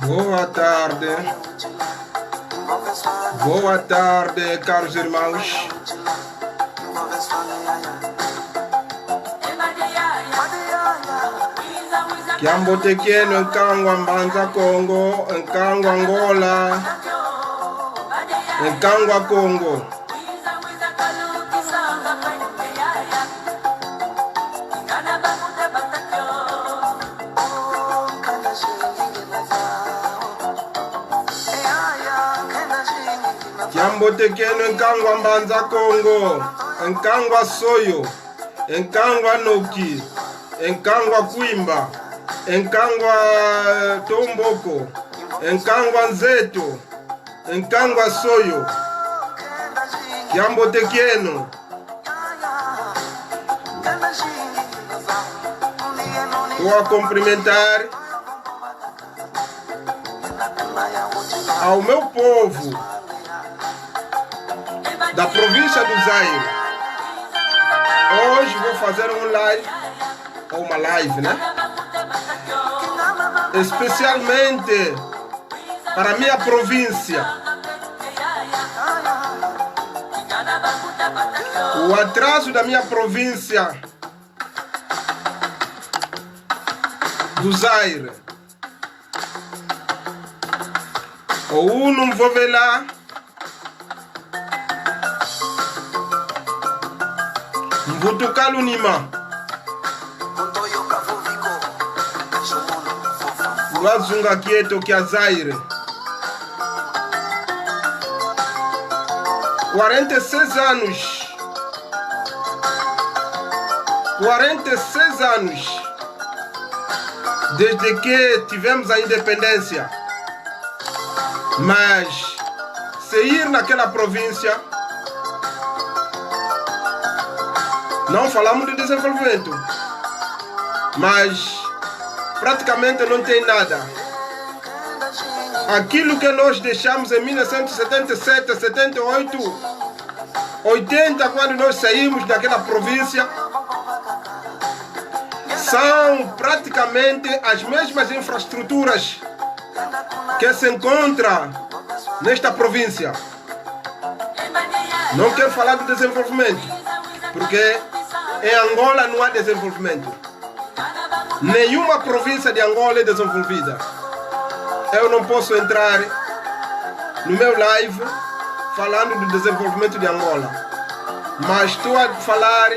Boa tarde, caros irmãos. Kiambotekeno Nkangwa Mbanza Congo, Nkangwa Angola, Nkangwa Congo. Kiambotekeno Nkangwa Mbanza Congo, Nkangwa Soyo, Nkangwa Noki, Nkangwa Kwimba, Nkangwa Tomboko, Nkangwa Nzeto, Nkangwa Soyo, Kiambotekeno. Estou a cumprimentar ao meu povo da província do Zaire. Hoje vou fazer uma live, né? Especialmente para a minha província. O atraso da minha província do Zaire. Ou não vou ver lá. Mvutukalo Nima. Wazunga Kieto Kia Zaire. 46 anos. 46 anos. Desde que tivemos a independência. Mas se ir naquela província, não falamos de desenvolvimento, mas praticamente não tem nada. Aquilo que nós deixamos em 1977, 78, 80, quando nós saímos daquela província, são praticamente as mesmas infraestruturas que se encontram nesta província. Não quero falar de desenvolvimento, porque em Angola não há desenvolvimento. Nenhuma província de Angola é desenvolvida. Eu não posso entrar no meu live falando do desenvolvimento de Angola, mas estou a falar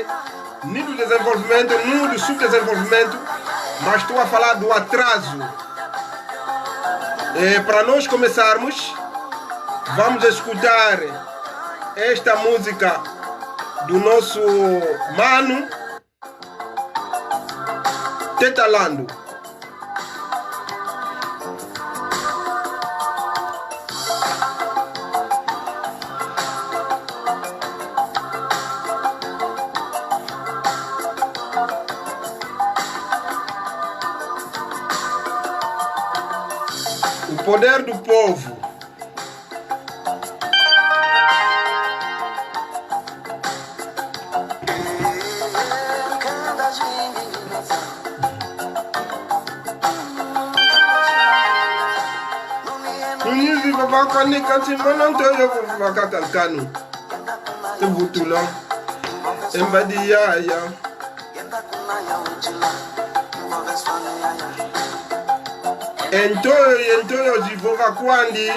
nem do desenvolvimento, nem do subdesenvolvimento, mas estou a falar do atraso. Para nós começarmos, vamos escutar esta música do nosso mano Tetalando. O poder do povo. Kwani kanti mononto yo vakakankanu tebutula embadi ya entoyo zivoka kwandi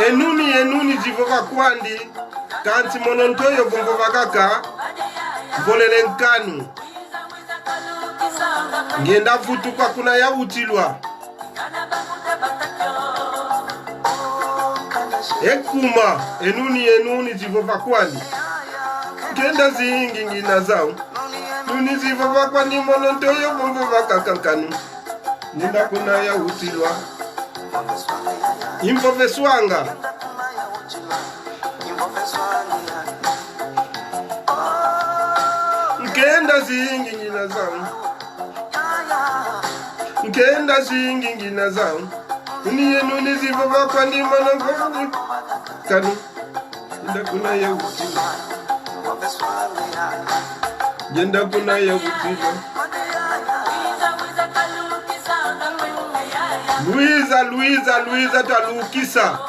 enuni zivoka kwandi kanti mononto yo bongo vakaka volele nkanu ngenda vutuka kuna ya utilwa ekuma enuni zivova kwani kenda zingi ngina zao nuni zivova kwani mononto yo bongo vakakankanu ninda kuna ya utilwa impoveswanga nkenda zingi ngina zao nkenda zingi ngina zao nuni zivova kwani mononto kanu ninda kuna ya utilwa jenda kuna ya utilwa Luiza twalukisa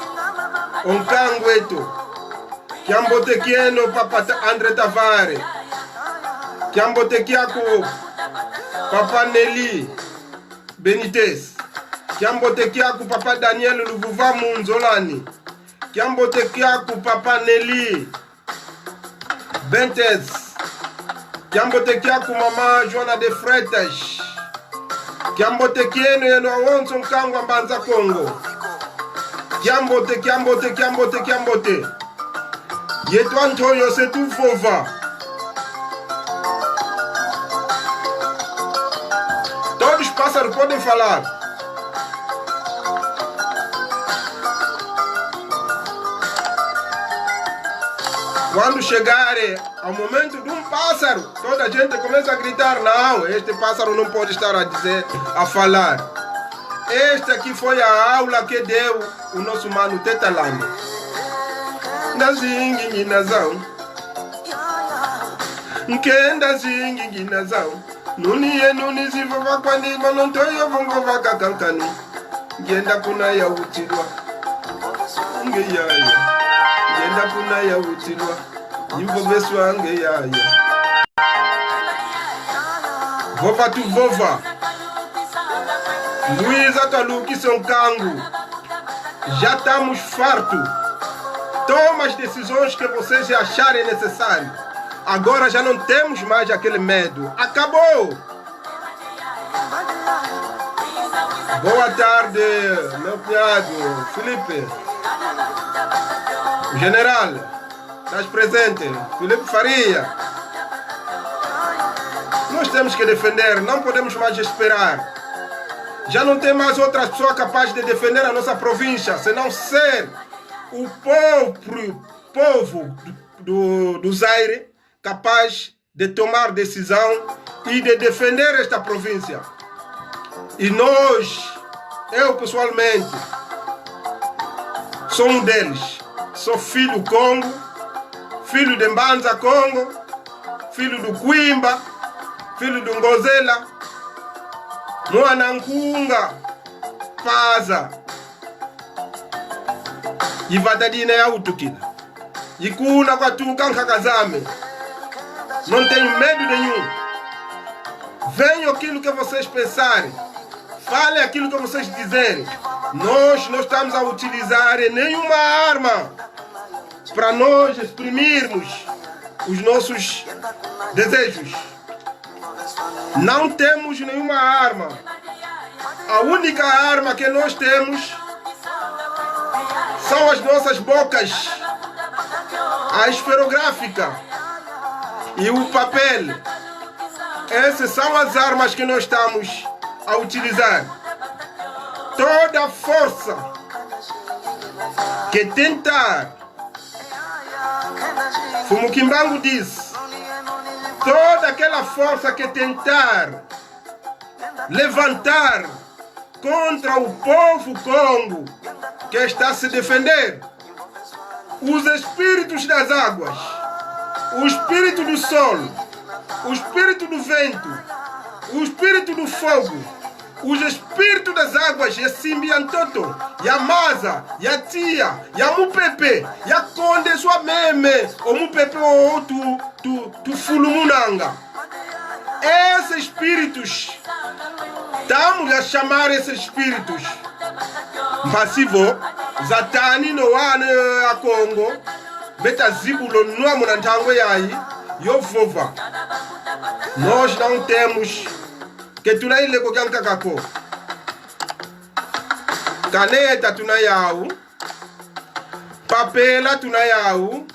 onkangu etu kiambotekieno papa Andre Tavare kiambotekiako papa Nelly Benitez kiambotekiako papa Daniel Luvuva Munzolani kiambotekiako papa Nelly Bentez kiambotekiako mama Joana de Freitas kiambotekieno yeno awonso nkangu mbanza Kongo kiambote yetu Antonio Setu Vova todos os pássaros podem falar. Quando chegarem ao momento de um pássaro, toda a gente começa a gritar: não, este pássaro não pode estar a falar. Esta aqui foi a aula que deu o nosso mano Tetalando. Ndazinginginazão, ndazinginginazão, nuni zivova kwandi manontoyo vongova kakankani, ngenda kuna ya utilwa, ngeyaya, ngenda kuna ya utilwa, imvoveswa ngeyaya. Vova tu vova, Luiza twalukisa onkangu, já estamos fartos. Toma as decisões que vocês acharem necessário. Agora já não temos mais aquele medo. Acabou! Boa tarde, meu cunhado Felipe. O general, estás presente? Felipe Faria. Nós temos que defender, não podemos mais esperar. Já não tem mais outra pessoa capaz de defender a nossa província, senão ser o povo do Zaire capaz de tomar decisão e de defender esta província. E nós, eu pessoalmente, sou um deles. Sou filho do Congo, filho de Mbanza Congo, filho do Quimba, filho do Ngozela, Mwanankunga, Paza. Ivadadina ya utukila ikuna kwa tukanka kazame. Não tenho medo nenhum. Venham aquilo que vocês pensarem, fale aquilo que vocês dizerem. Nós não estamos a utilizar nenhuma arma para nós exprimirmos os nossos desejos. Não temos nenhuma arma. A única arma que nós temos são as nossas bocas, a esferográfica e o papel. Essas são as armas que nós estamos a utilizar. Toda a força que tentar, Fumukimbangu diz, toda aquela força que tentar levantar contra o povo Congo que está a se defender, os espíritos das águas, o espírito do sol, o espírito do vento, o espírito do fogo, os espíritos das águas, Yasimbiantoto, Yamaza, Yatia, Yamupepe, Yakonde sua meme, o Mupepe ou tu Fulumunanga. Esses espíritos, estamos a chamar esses espíritos Mbasivo, Zatani no wane a Congo, Betazibulo no amunantango yayi, Yovova. Nós não temos que tunaile kokanka kako. Caneta tunayau, papela tunayau,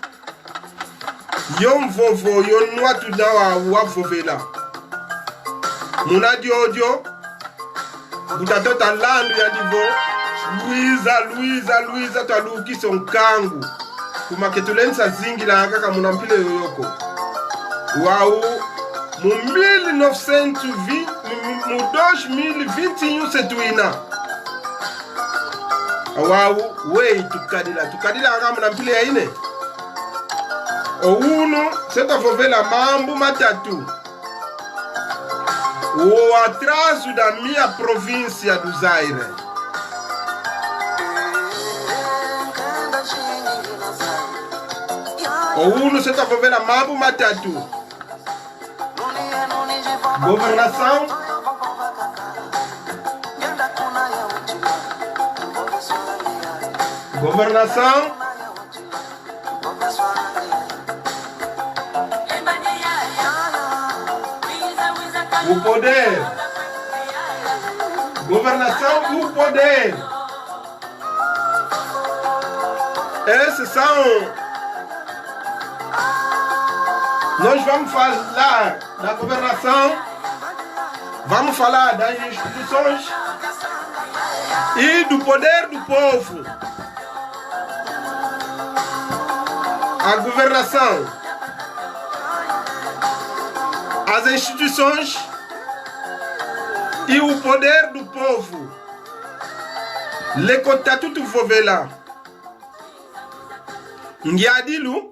yon vovo, yon noa tunayau wavovela. Munadi odio, butatota landu yandivo, Luiza twalukisa onkangu. Kuma ketulensa zingi la kaka munampile yoyoko. Wau, mu 1920, mu 2021 setuina. Wau, wei tukadila kaka munampile ya ine. Ouno, seta vovela mambo matatu. O atraso da minha província do Zaire. O uno se tá movendo a mambo matatu. Governação. Governação. O poder. Governação e o poder. Esses são. Nós vamos falar da governação, vamos falar das instituições e do poder do povo. A governação, as instituições e o poder do povo. Le contatutu vovela. Ngiadilu.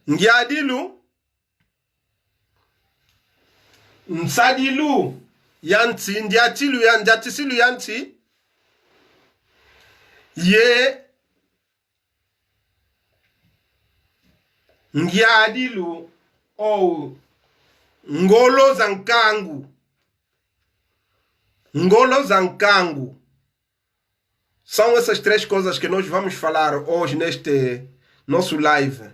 Ngiadilu. Nsadilu. Yanti. Ndiatilu yanjatisilu yanti. Ye. Ngiadilu. Ou. Ngolo zankangu. Ngolo zankangu. São essas três coisas que nós vamos falar hoje neste nosso live.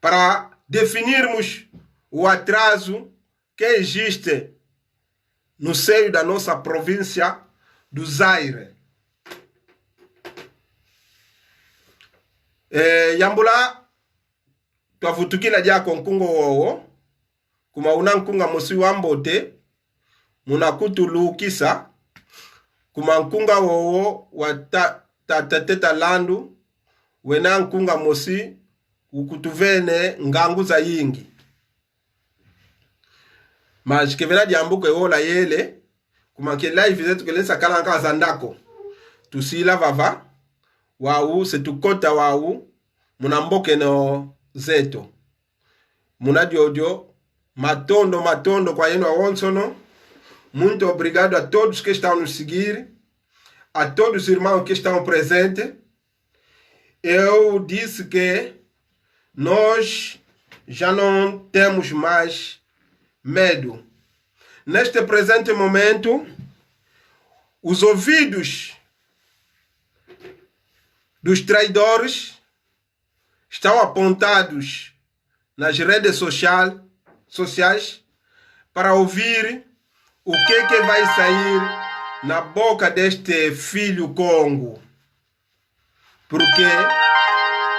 Para definirmos o atraso que existe no seio da nossa província do Zaire. Yambula, tuavutukila dia konkungo wowo, kuma unankunga musi wambote, munakutulu kisa, kuma nkunga wowo wa tateta landu, wena nkunga musi, ukutuvene ngangu za yingi. Mas que vena diambuko ewola yele, kuma ke live zetu kele sakala nka zandako. Tusila vava, wau, setukota wau, munamboke no zeto. Munadiodio, matondo kwa yenu awonsono. Muito obrigado a todos que estão nos seguir, a todos os irmãos que estão presentes. Eu disse que nós já não temos mais medo. Neste presente momento, os ouvidos dos traidores estão apontados nas redes sociais para ouvir o que vai sair na boca deste filho Congo. Porque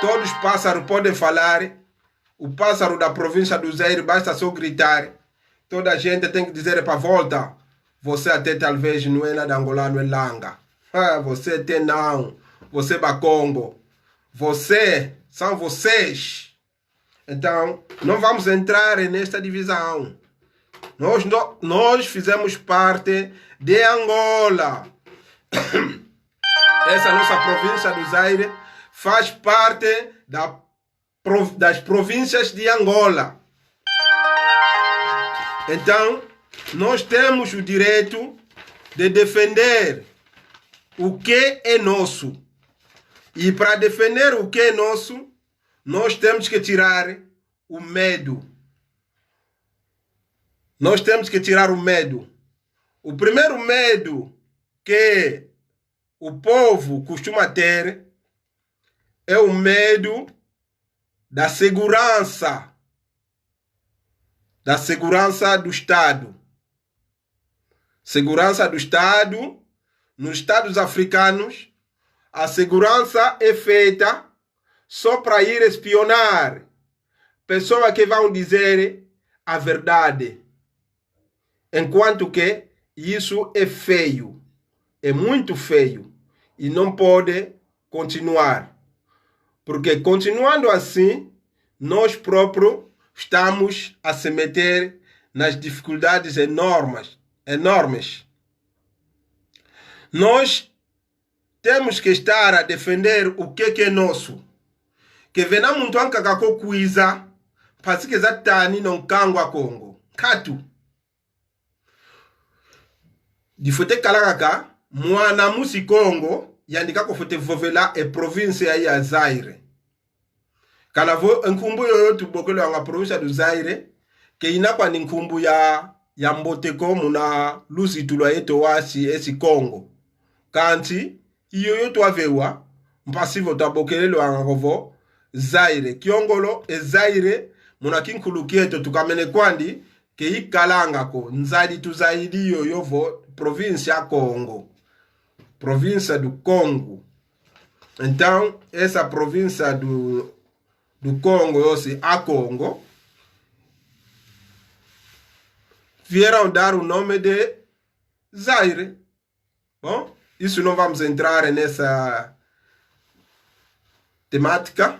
todos os pássaros podem falar, o pássaro da província do Zaire basta só gritar. Toda a gente tem que dizer para volta. Você até talvez não é nada angolano, é langa. Você tem não. Você é Congo. Você, são vocês. Então, não vamos entrar nesta divisão. Nós fizemos parte de Angola. Essa nossa província do Zaire faz parte das províncias de Angola. Então, nós temos o direito de defender o que é nosso. E para defender o que é nosso, nós temos que tirar o medo. Nós temos que tirar o medo. O primeiro medo que o povo costuma ter é o medo da segurança do Estado. Segurança do Estado. Nos Estados africanos, a segurança é feita só para ir espionar pessoas que vão dizer a verdade. Enquanto que isso é feio. É muito feio. E não pode continuar. Porque continuando assim, nós próprios estamos a se meter nas dificuldades enormes. Nós temos que estar a defender o que é nosso. Que vena muntu ankakako kuiza, pasike zatani non kangwa Congo. Katu. Difute kalakaka, mwana musi Congo, yandika ko fote vovela e província ya Zaire. Kanavo nkumbu yoyotu bokelo nga província do Zaire ke inakwa ni nkumbu ya mboteko muna lusi tulwa yeto wasi esi Congo. Kanti yoyotu avewa mpasivo tabokelelo angovo Zaire kiongolo e Zaire muna kinkulu kieto tukamene kwandi ke ikalanga ko nzadi tuzaidi yoyovo província Congo. Província do Congo. Então, essa província do Congo, a Congo, vieram dar o nome de Zaire. Bom, isso não vamos entrar nessa temática.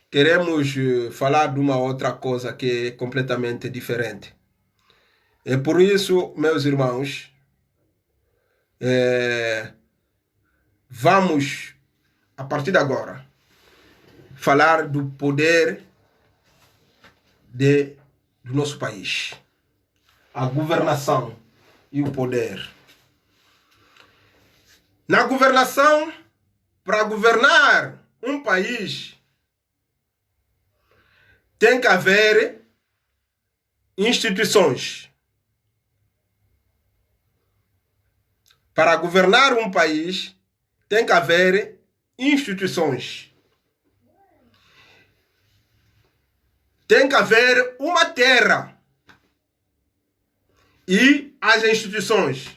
Queremos falar de uma outra coisa que é completamente diferente. É por isso, meus irmãos, vamos, a partir de agora, falar do poder do nosso país. A governação e o poder. Na governação, para governar um país, tem que haver instituições. Para governar um país, tem que haver instituições. Tem que haver uma terra e as instituições.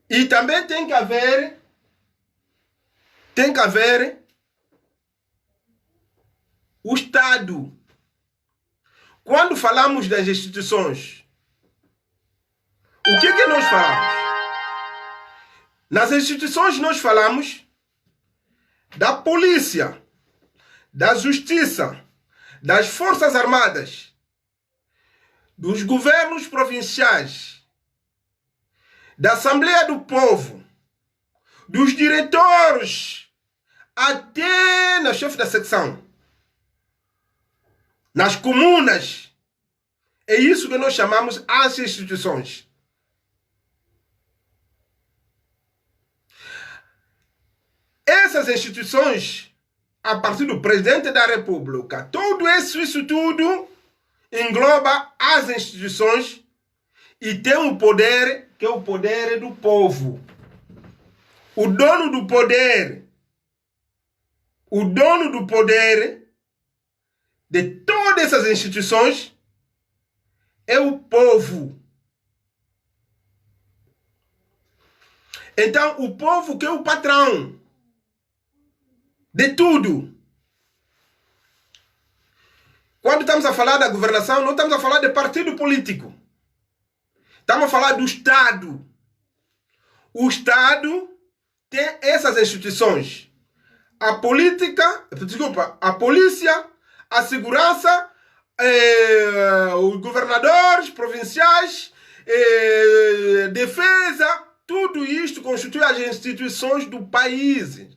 E também tem que haver o Estado. Quando falamos das instituições, o que nós falamos? Nas instituições nós falamos da polícia, da justiça, das forças armadas, dos governos provinciais, da Assembleia do Povo, dos diretores, até na chefe da secção, nas comunas. É isso que nós chamamos as instituições. Essas instituições, a partir do presidente da República, tudo isso tudo engloba as instituições e tem um poder que é o poder do povo. O dono do poder de todas essas instituições é o povo. Então, o povo que é o patrão de tudo. Quando estamos a falar da governação, não estamos a falar de partido político. Estamos a falar do Estado. O Estado tem essas instituições. A política, a polícia, a segurança, os governadores provinciais, defesa, tudo isto constitui as instituições do país.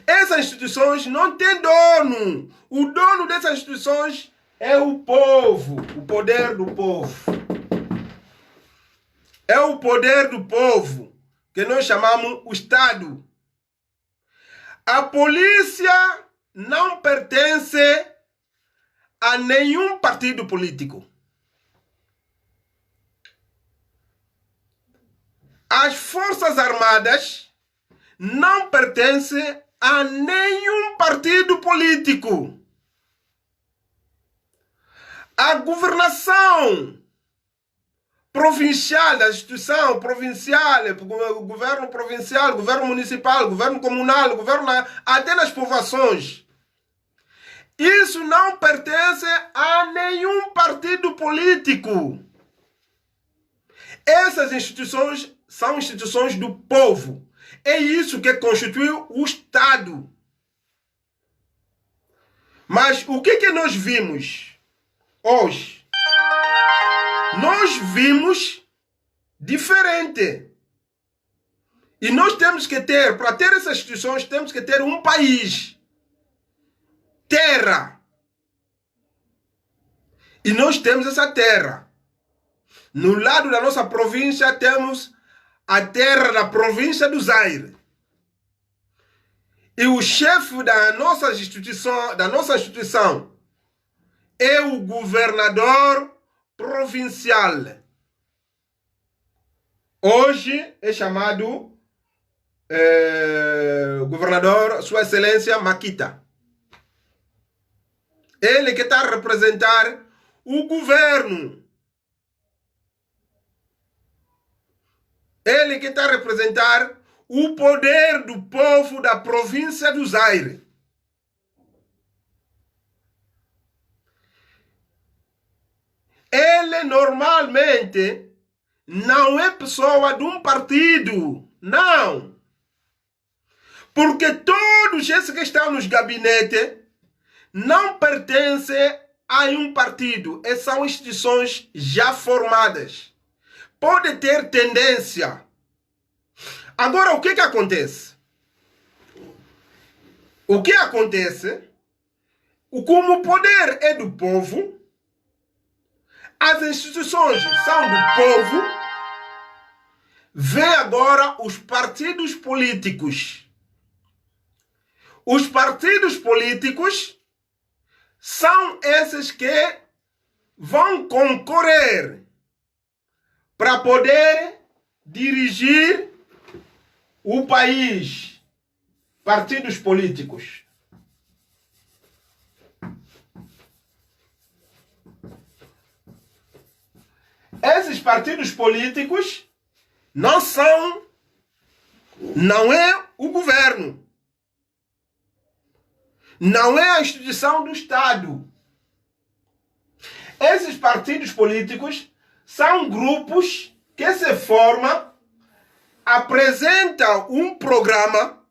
Essas instituições não têm dono. O dono dessas instituições é o povo, o poder do povo. É o poder do povo que nós chamamos o Estado. A polícia não pertence a nenhum partido político. As Forças Armadas não pertencem a nenhum partido político. A governação provincial, da instituição provincial, o governo provincial, o governo municipal, o governo comunal, o governo até nas povoações, isso não pertence a nenhum partido político. Essas instituições são instituições do povo. É isso que constitui o Estado. Mas o que nós vimos hoje? Nós vimos diferente. E nós temos que ter, para ter essas instituições, temos que ter um país. Terra. E nós temos essa terra. No lado da nossa província temos a terra da província do Zaire. E o chefe da nossa instituição é o governador provincial. Hoje é chamado governador Sua Excelência Makita. Ele que está a representar o governo. Ele que está a representar o poder do povo da província do Zaire. Ele normalmente não é pessoa de um partido, não. Porque todos esses que estão nos gabinetes não pertencem a um partido. E são instituições já formadas. Pode ter tendência. Agora, o que acontece? O que acontece? Como o poder é do povo, as instituições são do povo, vem agora os partidos políticos. Os partidos políticos são esses que vão concorrer para poder dirigir o país. Partidos políticos. Esses partidos políticos não é o governo. Não é a instituição do Estado. Esses partidos políticos são grupos que se formam, apresentam um programa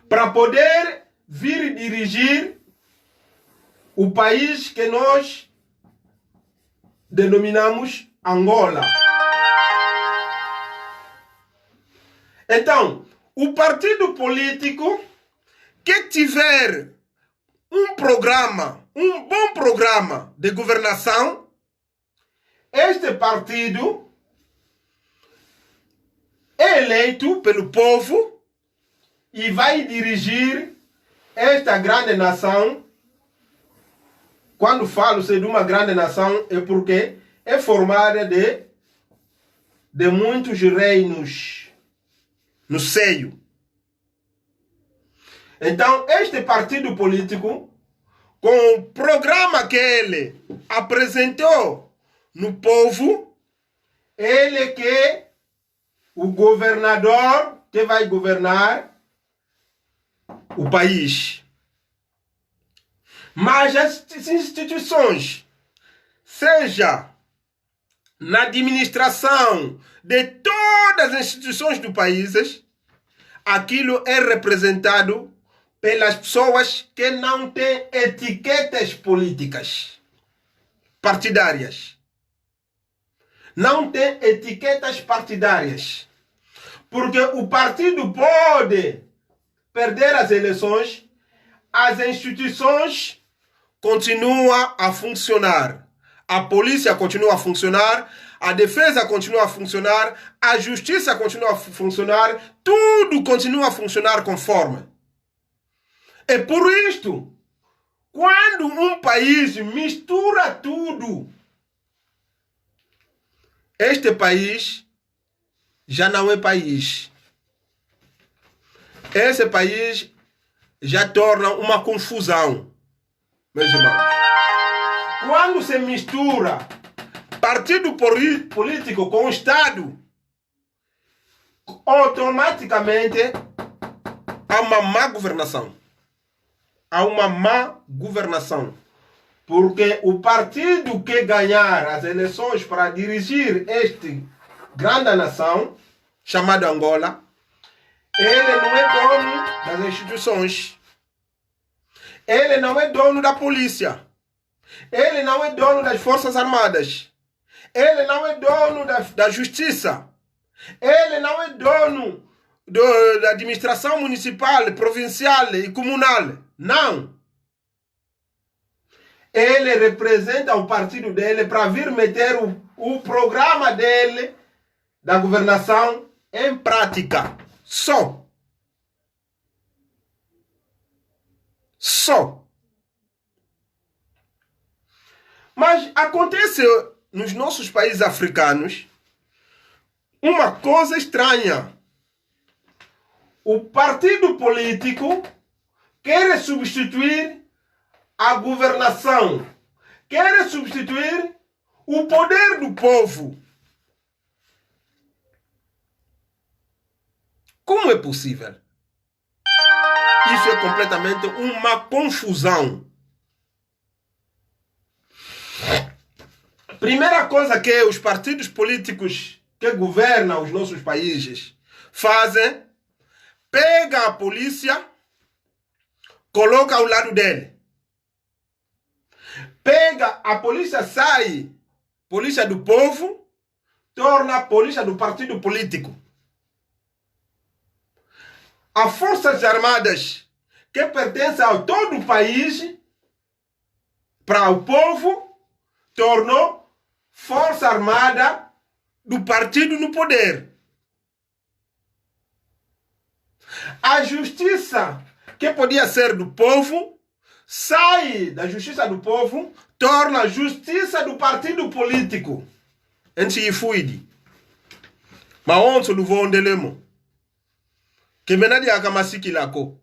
para poder vir dirigir o país que nós denominamos Angola. Então, o partido político que tiver um bom programa de governação, este partido é eleito pelo povo e vai dirigir esta grande nação. Quando falo-se de uma grande nação, é porque é formada de muitos reinos no seio. Então, este partido político, com o programa que ele apresentou no povo, ele que é o governador que vai governar o país. Mas as instituições, seja na administração de todas as instituições do país, aquilo é representado pelas pessoas que não têm etiquetas políticas partidárias. Não tem etiquetas partidárias. Porque o partido pode perder as eleições, as instituições continuam a funcionar. A polícia continua a funcionar, a defesa continua a funcionar, a justiça continua a funcionar, tudo continua a funcionar conforme. É por isto, quando um país mistura tudo, este país já não é país. Esse país já torna uma confusão, meus irmãos. Quando se mistura partido político com o Estado, automaticamente há uma má governação. Há uma má governação. Porque o partido que ganhar as eleições para dirigir esta grande nação, chamada Angola, ele não é dono das instituições. Ele não é dono da polícia. Ele não é dono das Forças Armadas. Ele não é dono da justiça. Ele não é dono da administração municipal, provincial e comunal. Não. Ele representa o partido dele para vir meter o programa dele da governação em prática. Só. Mas acontece nos nossos países africanos uma coisa estranha. O partido político quer substituir a governação, quer substituir o poder do povo. Como é possível? Isso é completamente uma confusão. Primeira coisa que os partidos políticos que governam os nossos países fazem, pega a polícia, coloca ao lado dele. Pega a polícia, sai, polícia do povo, torna a polícia do partido político. As Forças Armadas, que pertencem a todo o país, para o povo, tornou Força Armada do partido no poder. A justiça, que podia ser do povo, sai da justiça do povo, torna a justiça do partido político. Ensi ifuidi. Maonso do vondelemo. Que menadi akamasiki lako.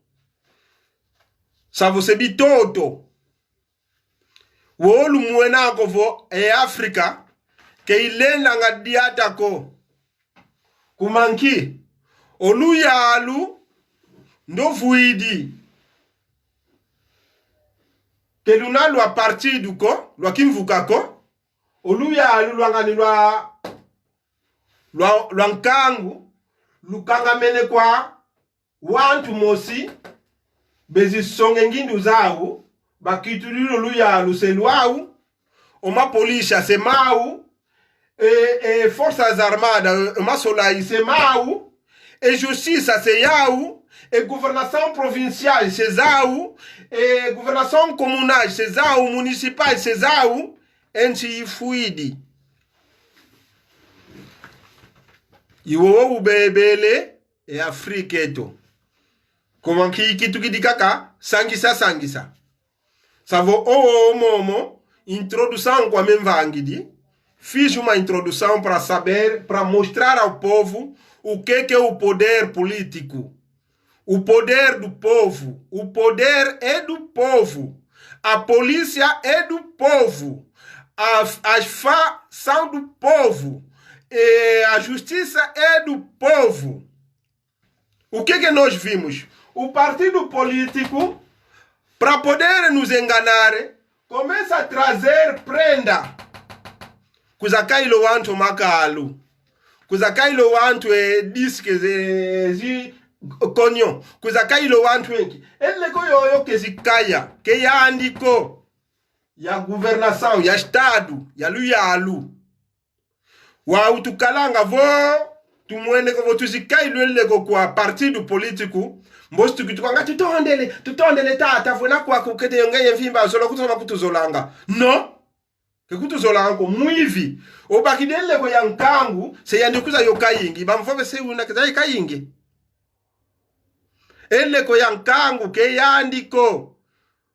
Sa você bitoto. Wolu muena kovo e Afrika ke ilenda ngadiata ko. Kumanki olu yalu ndo fuidi. Ke luna lwa partidu ko, lwa kimvuka ko, olu yalu lwangani lwa nkangu, lukanga mene kwa wantu mosi bezi songe ngindu zao bakitulilo luya luseluau oma polícia se mau forças armadas masolai se mau e justiça se yau e governação provincial se zau e governação comunal se zau municipal se zau enchi fuidi iwo bebele e afriketo como que tu que dikaka sangisa savo momo introdução com a menvangidi fiz uma introdução para saber, para mostrar ao povo o que é o poder político, o poder do povo. O poder é do povo, a polícia é do povo, as FA são do povo, e a justiça é do povo. O que nós vimos? O partido político, para poder nos enganar, começa a trazer prenda. Kuzakailo wantu makalu. Kuzakailo wantu disque zi konyo. Kuzakailo wantu enki. Ele koyoyo kezikaya. Que ya andiko. Ya governação, ya estado, ya luyalu. Wa utukalanga vo. Tumwene ko tuzikailo ele kwa partido político. Mbostu kitukanga tutondele tata vona kwa kukete yongeye mvimba zolo kutoma kutuzolanga. No. Kekutuzolanga ko muivi. Obakidele ko yankangu se yandikuza yokayingi. Bamfove se una kizai kayingi. Ele ko yankangu ke yandiko.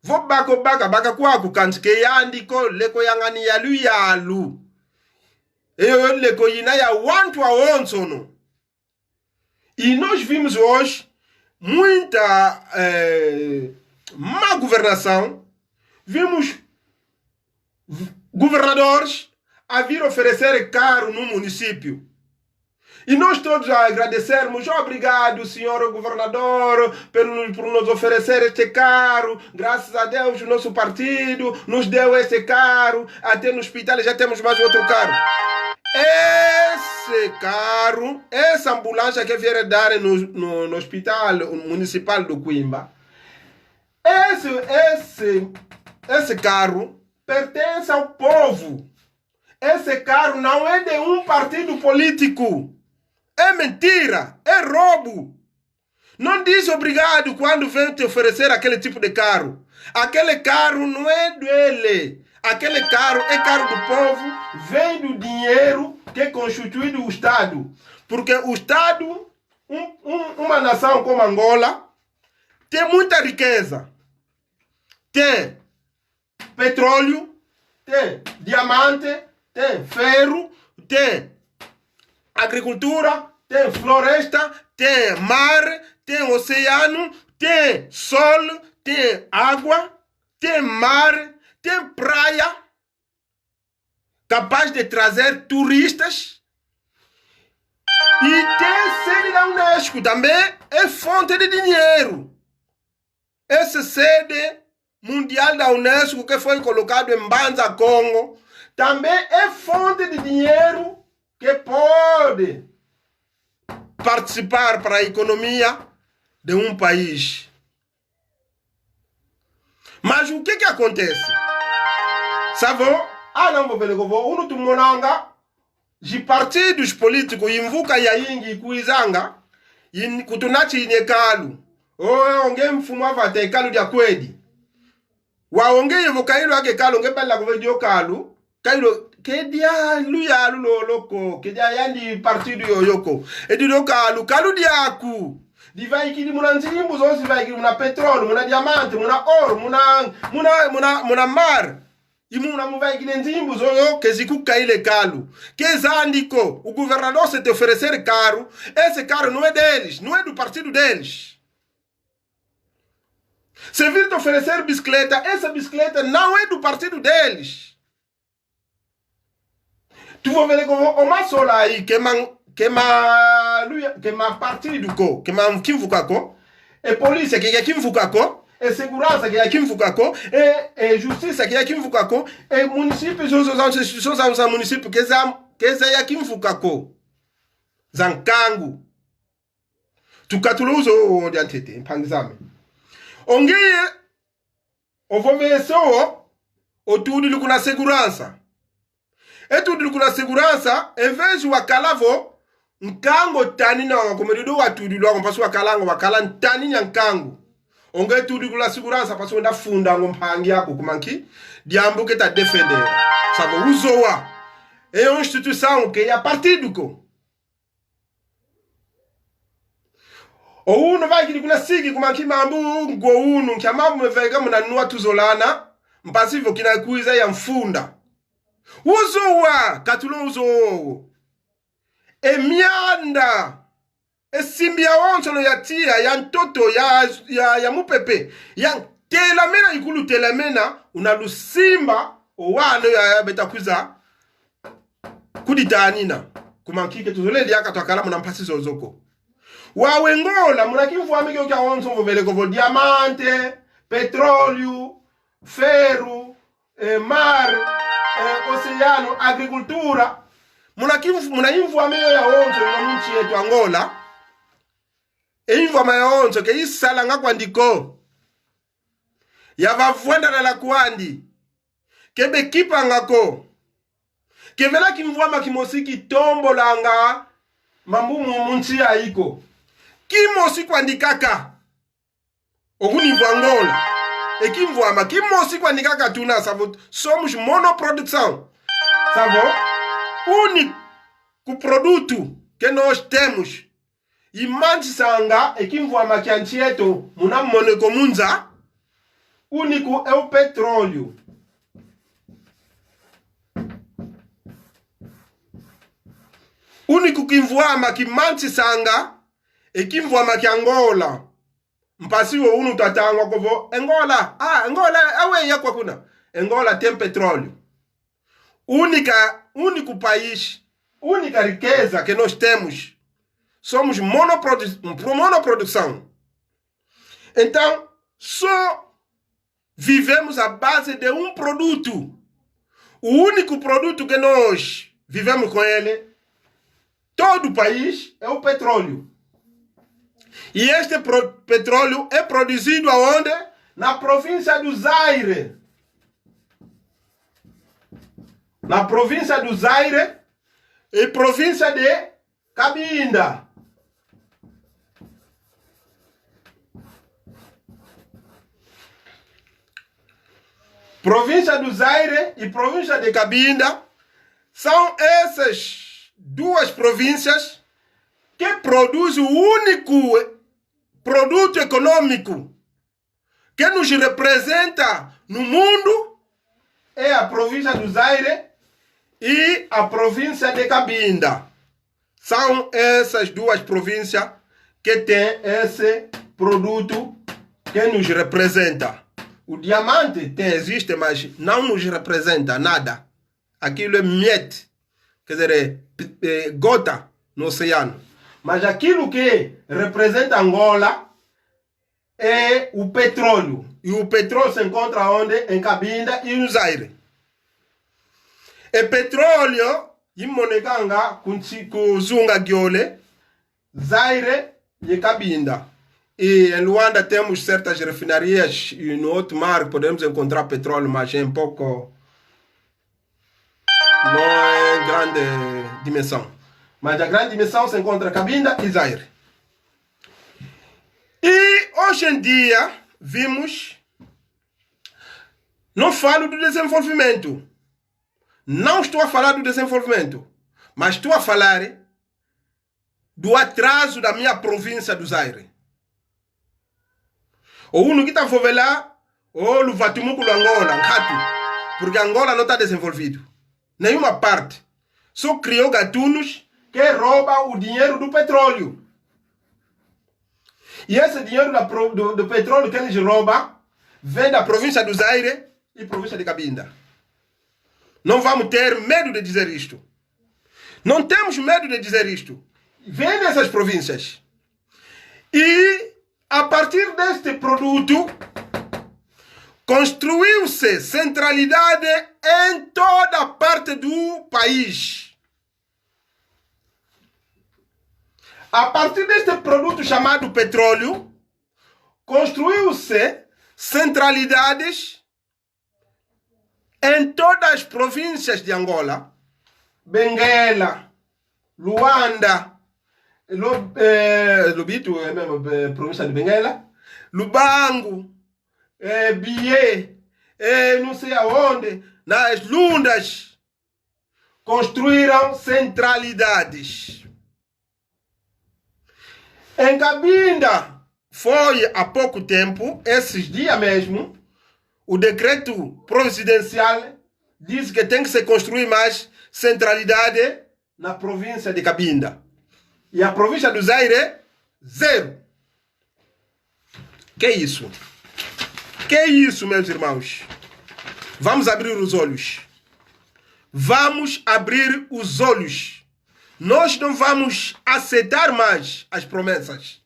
Vobako baka kwa kukanti ke yandiko leko yangani yalu. Eyo leko yina ya wantu awonsono. E nós vimos hoje muita má governação. Vimos governadores a vir oferecer caro no município. E nós todos agradecermos, obrigado, senhor governador, por nos oferecer este caro. Graças a Deus, o nosso partido nos deu esse caro. Até no hospital já temos mais outro caro. Esse carro, essa ambulância que vier dar no hospital municipal do Coimba, esse carro pertence ao povo. Esse carro não é de um partido político. É mentira, é roubo. Não diz obrigado quando vem te oferecer aquele tipo de carro. Aquele carro não é dele. Aquele caro é caro do povo, vem do dinheiro que constitui o Estado. Porque o Estado, uma nação como Angola, tem muita riqueza. Tem petróleo, tem diamante, tem ferro, tem agricultura, tem floresta, tem mar, tem oceano, tem sol, tem água, tem mar, tem praia, capaz de trazer turistas. E tem sede da Unesco, também é fonte de dinheiro. Essa sede mundial da Unesco que foi colocado em Banza, Congo, também é fonte de dinheiro que pode participar para a economia de um país. Mas o que acontece? Sabe? Não vou ver o governo do Monanga, de partidos políticos, invuka ya ingi kuizanga, kutunachi inyekalu. Onge mfumava te kalu dia kwedi. Waonge yevo kailo ake kalu, nge bala kuvedio kalu, kailo, kedia luya luloloko, kedia yandi partido yoyoko. Edi do kalu diaku. Divai kidi muna nzimbu zosi vai kidi muna petrolo, muna diamante, muna oro, muna mar. Imuna muvai kidi nzimbu zoyo kezikuka ile kalu. Kezandiko, o governador se te oferecer caro, esse caro não é deles, não é do partido deles. Se vir te oferecer bicicleta, essa bicicleta não é do partido deles. Tu vou ver como uma sola aí que ma partido ko, que ma kimvukako, e polícia que é kimvukako, e segurança que é kimvukako, e justiça que é kimvukako, e municípios as instituições ao município que é kimvukako. Zankangu. Tukatulozo onde antete, mpangizame. Ongeye ovomeso o tudo com a segurança. E tudo com a segurança, em vez de wakalavo, nkango tani na wakomedido watudu lo mpaso wakalango wakala tani nyankango. Onge tudo com a segurança paso nda funda ngompangi yako kumanki diambo que tá defender. Sabe uzoa. É uma instituição que é partido ko. O uno vai que kuna sigi kumanki mambu ngo uno kyamamu mevega muna nua tuzolana mpasivo kina kuiza ya mfunda. Uzowa katulo uzo. Emianda esimbia onso ya tia ya ntoto ya mupepe ya telamena ikulu telamena unalusimba owano ya betakuza kuditanina kumankike tuzole liaka twakala muna mpasi zozoko. Wawengola munakivu amige kya onso mvele kovo diamante, petróleo, ferro, mar, oceano, agricultura. Munakivu amige ya onso na nchi yetu Angola. Imvu ya onso ke isala ngakwandiko. Ya vavuenda na la kuandi. Kebe kipa ngako. Kevela kimvuama kimosiki tombo langa mambu munchi ya iko. Kimosi kwandikaka. Oguni Angola. E kimvuama kimosi kwandikaka tuna savo somos monoprodução. Savo único produto que nós temos. E mantisanga e kimvuama kianchieto muna moneko munza. Único é o petróleo. Único kimvuama ki mantisanga e kimvuama ki Angola. Mpasiwo unu tatangwa kovo Angola. Angola awe ya kwa kuna. Angola tem petróleo. Único país, única riqueza que nós temos. Somos monoprodução. Então, só vivemos à base de um produto. O único produto que nós vivemos com ele, todo o país, é o petróleo. E este petróleo é produzido aonde? Na província do Zaire. Na província do Zaire e província de Cabinda. Província do Zaire e província de Cabinda são essas duas províncias que produzem o único produto econômico que nos representa no mundo, é a província do Zaire e a província de Cabinda. São essas duas províncias que têm esse produto que nos representa. O diamante existe, mas não nos representa nada. Aquilo é miete, quer dizer, é gota no oceano. Mas aquilo que representa Angola é o petróleo. E o petróleo se encontra onde? Em Cabinda e no Zaire. E petróleo, em Moneganga, com Zunga Giole, Zaire e Cabinda. E em Luanda temos certas refinarias e no outro mar podemos encontrar petróleo, mas em pouco, não é em grande dimensão. Mas a grande dimensão se encontra Cabinda e Zaire. E hoje em dia, vimos, não falo do desenvolvimento. Não estou a falar do desenvolvimento, mas estou a falar do atraso da minha província do Zaire. O único que está a lá, o Luvatumuco do Angola, porque Angola não está desenvolvido. Nenhuma parte. Só criou gatunos que roubam o dinheiro do petróleo. E esse dinheiro do petróleo que eles roubam vem da província do Zaire e província de Cabinda. Não vamos ter medo de dizer isto. Não temos medo de dizer isto. Vem dessas províncias. E a partir deste produto, construiu-se centralidade em toda a parte do país. A partir deste produto chamado petróleo, construiu-se centralidades em todas as províncias de Angola. Benguela, Luanda, Lubito, província de Benguela, Lubango, Bié, não sei aonde, nas Lundas, construíram centralidades. Em Cabinda, foi há pouco tempo, esses dias mesmo, o decreto presidencial diz que tem que se construir mais centralidade na província de Cabinda. E a província do Zaire, zero. Que isso? Que isso, meus irmãos? Vamos abrir os olhos. Vamos abrir os olhos. Nós não vamos aceitar mais as promessas.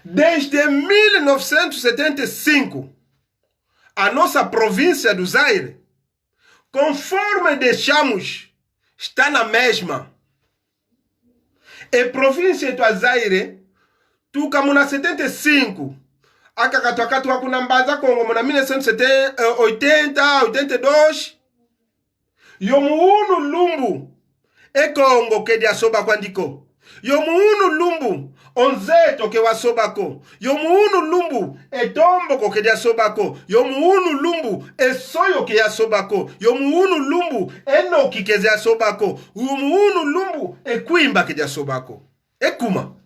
Desde 1975, a nossa província do Zaire, conforme deixamos, está na mesma. E província do Zaire, tu como na 75, a kakatuakatu kunambaza Congo na 1980, 82, yomuunu lumbu e Congo ke dia soba kwandiko. Yomuunu lumbu onzeto ke wasobako. Yomuunu lumbu e tombo ke dia sobako. Yomuunu lumbu e soyo ke ya sobako. Yomuunu lumbu e noki ke dia sobako. Yomuunu lumbu e kuimba ke dia sobako. E kuma.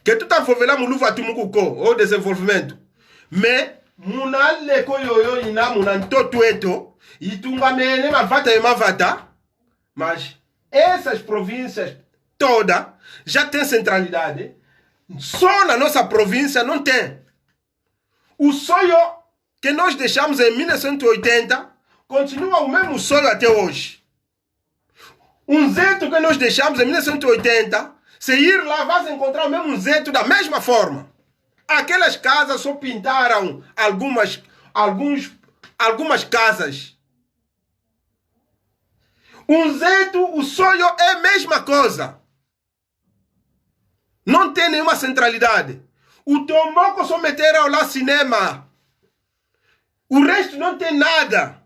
Que tout a fovela muluva tumukuko o desenvolvimento. Mais munale ko yoyo ina munantoto eto itunga mene mavata e mavata. Mas essas províncias todas já têm centralidade. Só na nossa província não tem. O sonho que nós deixamos em 1980 continua o mesmo sonho até hoje. Um zeto que nós deixamos em 1980, se ir lá vai encontrar o mesmo zeto da mesma forma. Aquelas casas só pintaram algumas casas. Um zeto, o sonho é a mesma coisa. Não tem nenhuma centralidade. O Tomboco só meteram lá cinema. O resto não tem nada.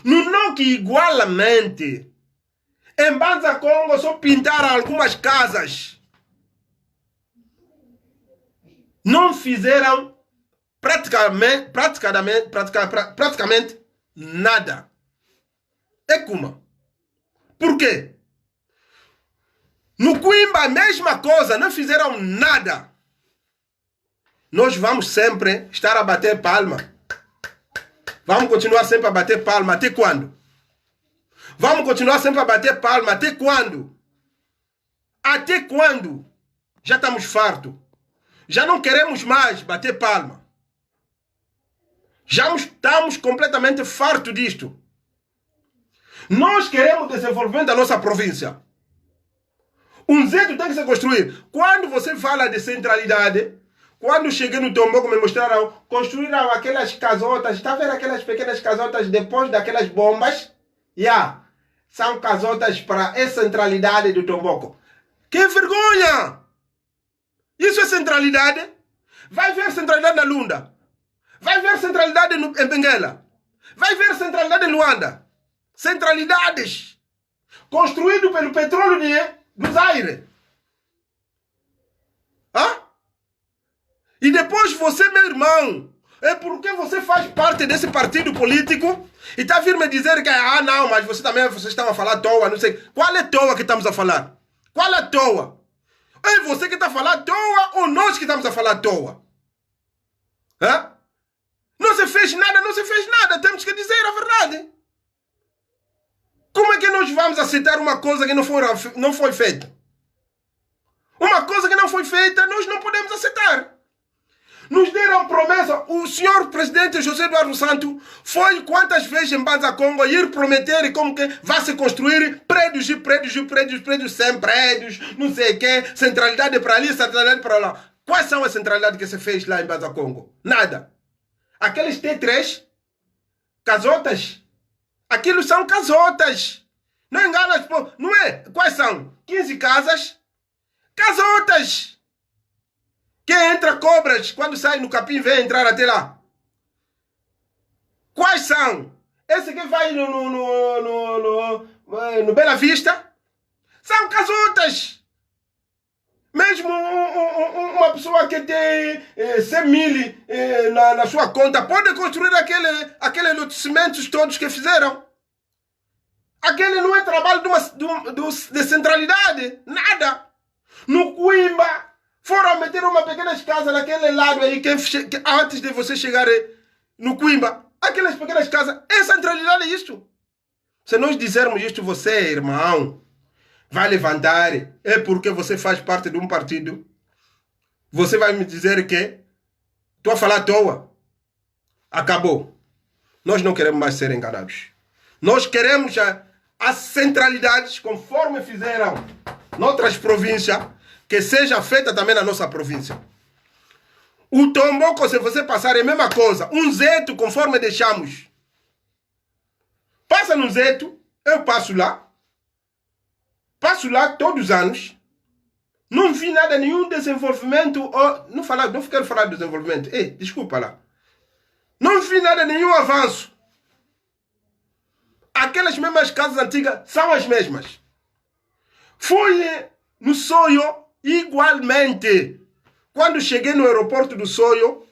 No Noki igualmente. Em Banza Congo só pintaram algumas casas. Não fizeram praticamente nada. É como? Por quê? No Coimbra, a mesma coisa, não fizeram nada. Nós vamos sempre estar a bater palma. Vamos continuar sempre a bater palma. Até quando? Vamos continuar sempre a bater palma. Até quando? Até quando? Já estamos fartos. Já não queremos mais bater palma. Já estamos completamente fartos disto. Nós queremos desenvolvimento da nossa província. Um centro tem que se construir. Quando você fala de centralidade, quando cheguei no Tomboco me mostraram, construíram aquelas casotas, está vendo aquelas pequenas casotas depois daquelas bombas? São casotas para a centralidade do Tomboco. Que vergonha! Isso é centralidade? Vai ver centralidade na Lunda. Vai ver centralidade em Benguela. Vai ver centralidade em Luanda. Centralidades construídas pelo petróleo do Zaire. E depois você, meu irmão, é porque você faz parte desse partido político e está a vir me dizer que, não, mas vocês estão a falar à toa, não sei. Qual é a toa que estamos a falar? Qual é a toa? É você que está a falar à toa ou nós que estamos a falar à toa? Não se fez nada, não se fez nada. Temos que dizer a verdade. Como é que nós vamos aceitar uma coisa que não foi feita? Uma coisa que não foi feita, nós não podemos aceitar. Nos deram promessa. O senhor presidente José Eduardo Santos foi quantas vezes em Banza Congo ir prometer como que vai se construir prédios e prédios e prédios, prédios sem prédios, não sei o que, centralidade para ali, centralidade para lá. Quais são as centralidades que se fez lá em Banza Congo? Nada. Aqueles T3, casotas, aquilo são casotas. Não engana, não é? Quais são? 15 casas, casotas. Quem entra cobras, quando sai no capim, vem entrar até lá. Quais são? Esse que vai no Bela Vista, são casotas. Mesmo uma pessoa que tem 100 mil na sua conta pode construir aqueles lotecimentos todos que fizeram. Aquele não é trabalho de centralidade. Nada. No Coimbra, foram meter uma pequena casa naquele lado aí, que antes de você chegar no Coimbra. Aquelas pequenas casas. É centralidade isto. Se nós dissermos isto, você, irmão, vai levantar. É porque você faz parte de um partido. Você vai me dizer que estou a falar à toa. Acabou. Nós não queremos mais ser enganados. Nós queremos as centralidades, conforme fizeram noutras províncias, que seja feita também na nossa província. O Tomboco, se você passar, é a mesma coisa. Um zeto, conforme deixamos. Passa no zeto, eu passo lá. Passo lá todos os anos. Não vi nada, nenhum desenvolvimento. Não quero falar de desenvolvimento. Desculpa lá. Não vi nada, nenhum avanço. Aquelas mesmas casas antigas são as mesmas. Fui no Soio, igualmente. Quando cheguei no aeroporto do Soio,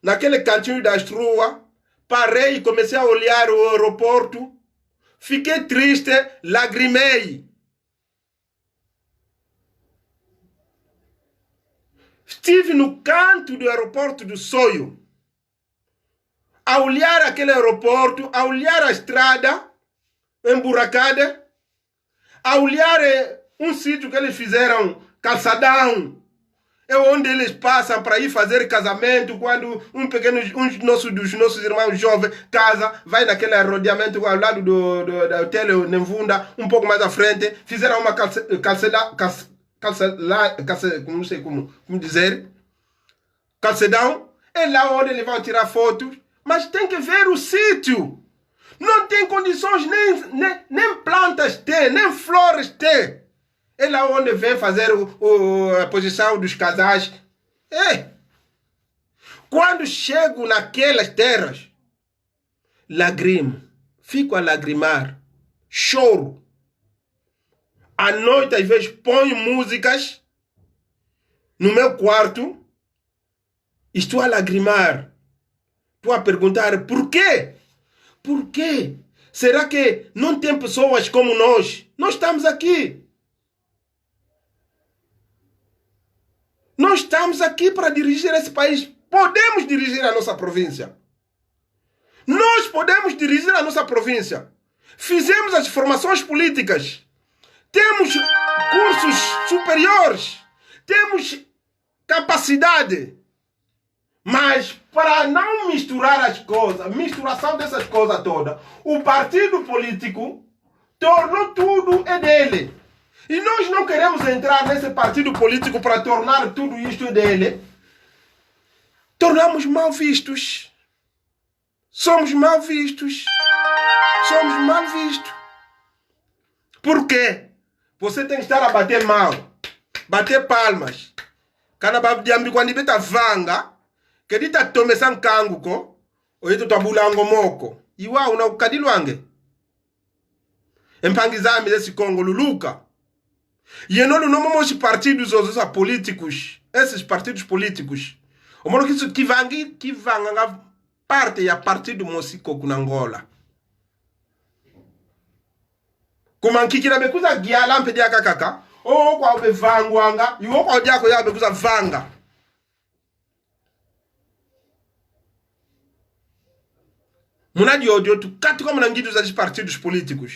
naquele cantinho da Estrua, parei e comecei a olhar o aeroporto. Fiquei triste, lagrimei. Estive no canto do aeroporto do Soio, a olhar aquele aeroporto, a olhar a estrada emburacada, a olhar um sítio que eles fizeram, calçadão, é onde eles passam para ir fazer casamento, quando dos nossos irmãos jovens casa, vai naquele rodeamento ao lado do hotel Nemvunda, um pouco mais à frente, fizeram uma não sei como dizer, calçadão, é lá onde eles vão tirar fotos, mas tem que ver o sítio. Não tem condições, nem plantas ter, nem flores ter. É lá onde vem fazer a posição dos casais. Quando chego naquelas terras, lagrimo, fico a lagrimar, choro. À noite, às vezes, ponho músicas no meu quarto, estou a lagrimar. Estou a perguntar por quê? Por quê? Será que não tem pessoas como nós? Nós estamos aqui. Nós estamos aqui para dirigir esse país. Podemos dirigir a nossa província. Nós podemos dirigir a nossa província. Fizemos as formações políticas. Temos cursos superiores. Temos capacidade. Mas para não misturar as coisas, misturação dessas coisas todas, o partido político tornou tudo dele. E nós não queremos entrar nesse partido político para tornar tudo isto dele. Tornamos mal vistos. Somos mal vistos. Somos mal vistos. Por quê? Você tem que estar a bater mal. Bater palmas. Canaba diambi quando beta vanga. Que dita tome sankangu ko. Oyeto tabulango moko. Iwa una ukadilwange. Empangizami desse Congo luluka. E não os partidos os políticos. Esses partidos políticos. O mono que vanga parte ya partido Mosiko kuna Angola. Kuma nkikira bekuza giala mpedi akakaka. O kwa ube vangwanga. Iwo kwa diako ya bekuza vanga. Munadi odio tu kati kwa mnangidu za partidos políticos.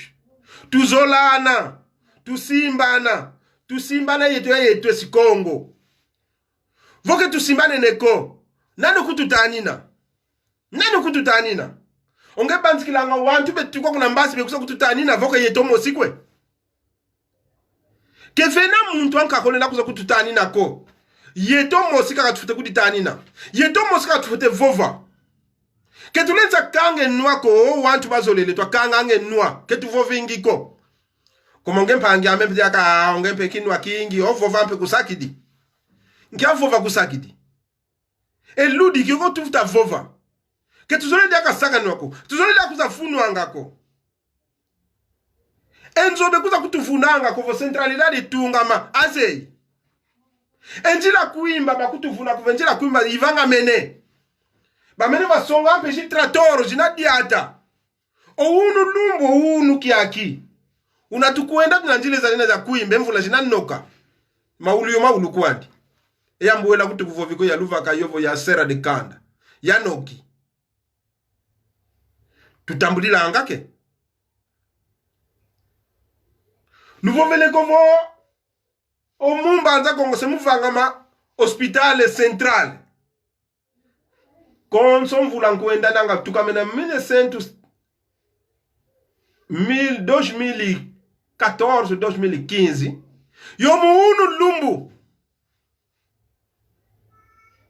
Tu zolana. Tu simbana yetu esi Congo. Voke tu simbane neko. Nano kututanina. Onge bansikilanga wantu betukwa kuna mbasi bekusa kututanina voke yeto mosikwe. Kefena muntu ankakole na kuza kututanina ko. Yeto mosika katufute kututanina. Yeto mosika katufute vova. Ketulenza kange nwa ko wantu bazolele twa kanga nge nwa. Ketu vovingi ko. Como ngempa angiame mpidi aka ngempe kinwa kingi ovova mpe kusakidi. Nkia vova kusakidi. Eludi kiko tufuta vova. Ke tuzole diaka saka nwako. Tuzole diaka kuza funu angako. Enzobe kuza kutufunanga kuvo centralidade tungama azei. Enjila kuimba bakutufuna kuvo enjila kuimba ivanga mene. Bamene basonga mpe jitratoro jinadiata. Ounu lumbo ounu kiaki. Unatukuenda tunanjile za nina za kuimba mvula jinanoka. Maulu kwandi. Eya mbuwela kutukuvoviko ya luva kayovo ya sera de kanda. Ya noki. Tutambulila angake. Nuvovele kovo omumba anza kongo se muvangama hospitale central. Konso mvula nkuenda nanga tukamena 2014, 2015. Yomu unu lumbu.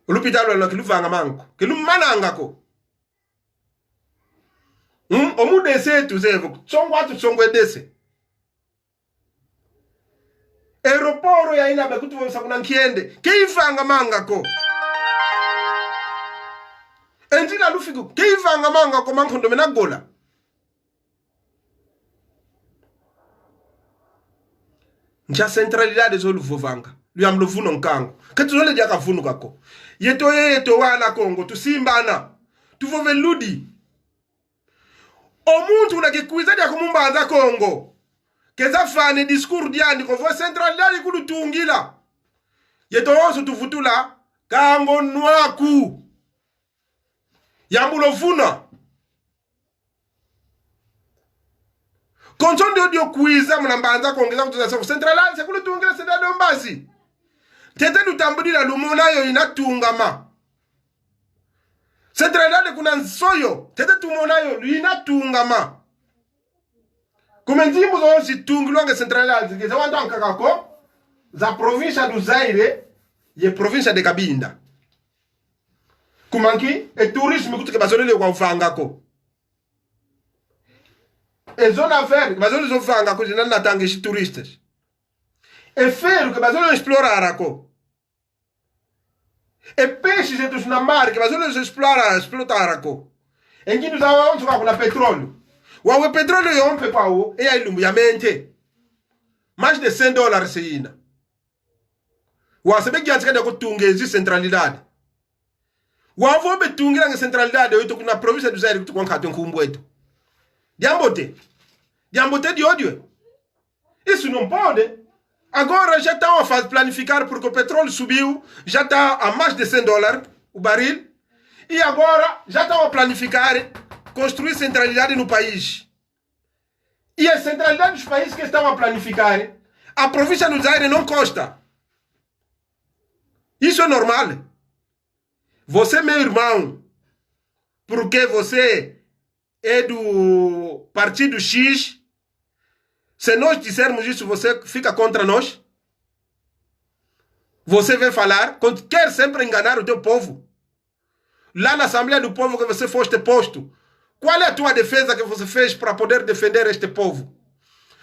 Olupitalo lo kiluvanga manko. Kilumanangako. Omu dese tuzevo. Tsongwe dese. Aeroporo ya ina bekutu vomisa kuna nkiende. Keivanga mangako. Enjila lufiku. Keivanga mangako mankondo menagola. Nja centralidade zo luvovanga. Luyamlo vuno nkango. Ketuzole diaka vunu kako. Yeto wana Congo. Tusimbana. Tuvove ludi. Omuntu unakikuiza diaka mumbanza Congo. Keza fane discours diandi kovo centralidade kudu tungila. Yeto osu tuvutula. Kango nwaku. Yambulo vuna. Konsondo dio kuiza mnambanza kuongeza kutuza centralidade sekulu tungila sedado mbasi. Tete lutambulila lumuna yo inatungama. Centralidade kuna nsoyo. Tete tumona yo inatungama. Kumenzimbu zo zitungilwange centralidade zikeza wantu ankakako za provincia do Zaire ye provincia de Cabinda. Kumanki tourisme kutuke bazolele kwa ufangako. Zona affaire bazolele zo ufangako zinana natangishi touristes. Feiro que bazolele explorarako. Peixes entre na mar que bazolele explotarako. Enginu za wantu kuna petróleo. Wawe petróleo yompe pao eya ilumbu ya mente. Mais de $100 seina. Wasebeki antika de kutungezi centralidade. O avô betungira na centralidade, eu estou na província do Zaire, que tu concato em Kumbueto. Diambote de ódio. Isso não pode. Agora já estão a planificar porque o petróleo subiu, já está a mais de $100 o barril. E agora já estão a planificar construir centralidade no país. E a centralidade dos países que estão a planificar, a província do Zaire não consta. Isso é normal. Você, meu irmão, porque você é do partido X, se nós dissermos isso, você fica contra nós? Você vem falar, quer sempre enganar o teu povo. Lá na Assembleia do Povo que você foste posto, qual é a tua defesa que você fez para poder defender este povo?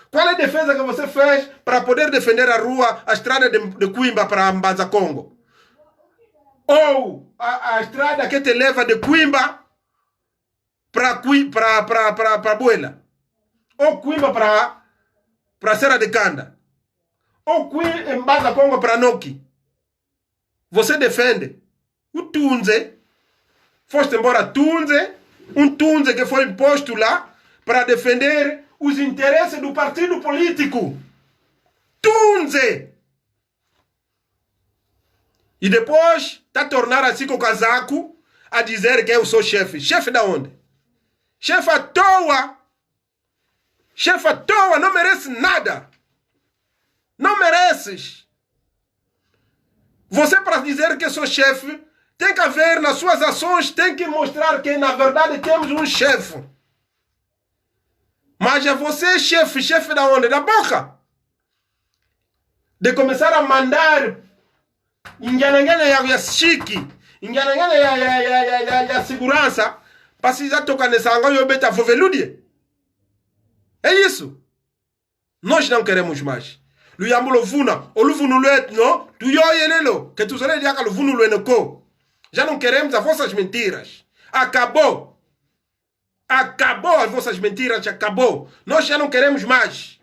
Qual é a defesa que você fez para poder defender a rua, a estrada de Coimba para Mbanza Congo? Ou a estrada que te leva de Coimba para Buela? Ou Coimba para Serra de Canda? Ou Mbanza Congo para Noki? Você defende o Tunze, foste embora Tunze, um Tunze que foi posto lá para defender os interesses do partido político. Tunze! E depois está a tornar assim com o casaco a dizer que eu sou chefe. Chefe da onde? Chefe à toa! Chefe à toa, não merece nada. Não mereces. Você, para dizer que sou chefe, tem que haver nas suas ações, tem que mostrar que na verdade temos um chefe. Mas é você chefe, chefe da onde? Da boca. De começar a mandar enganangana ya chique, enganangana ya segurança, para se já tocar nessa água e eu beta foveludie. É isso. Nós não queremos mais. Luyambulo vuna, oluvunu luet no, tu yo yelelo, que tu sole diaka luvunu luenoko. Já não queremos as vossas mentiras. Acabou. Acabou as vossas mentiras, acabou. Nós já não queremos mais.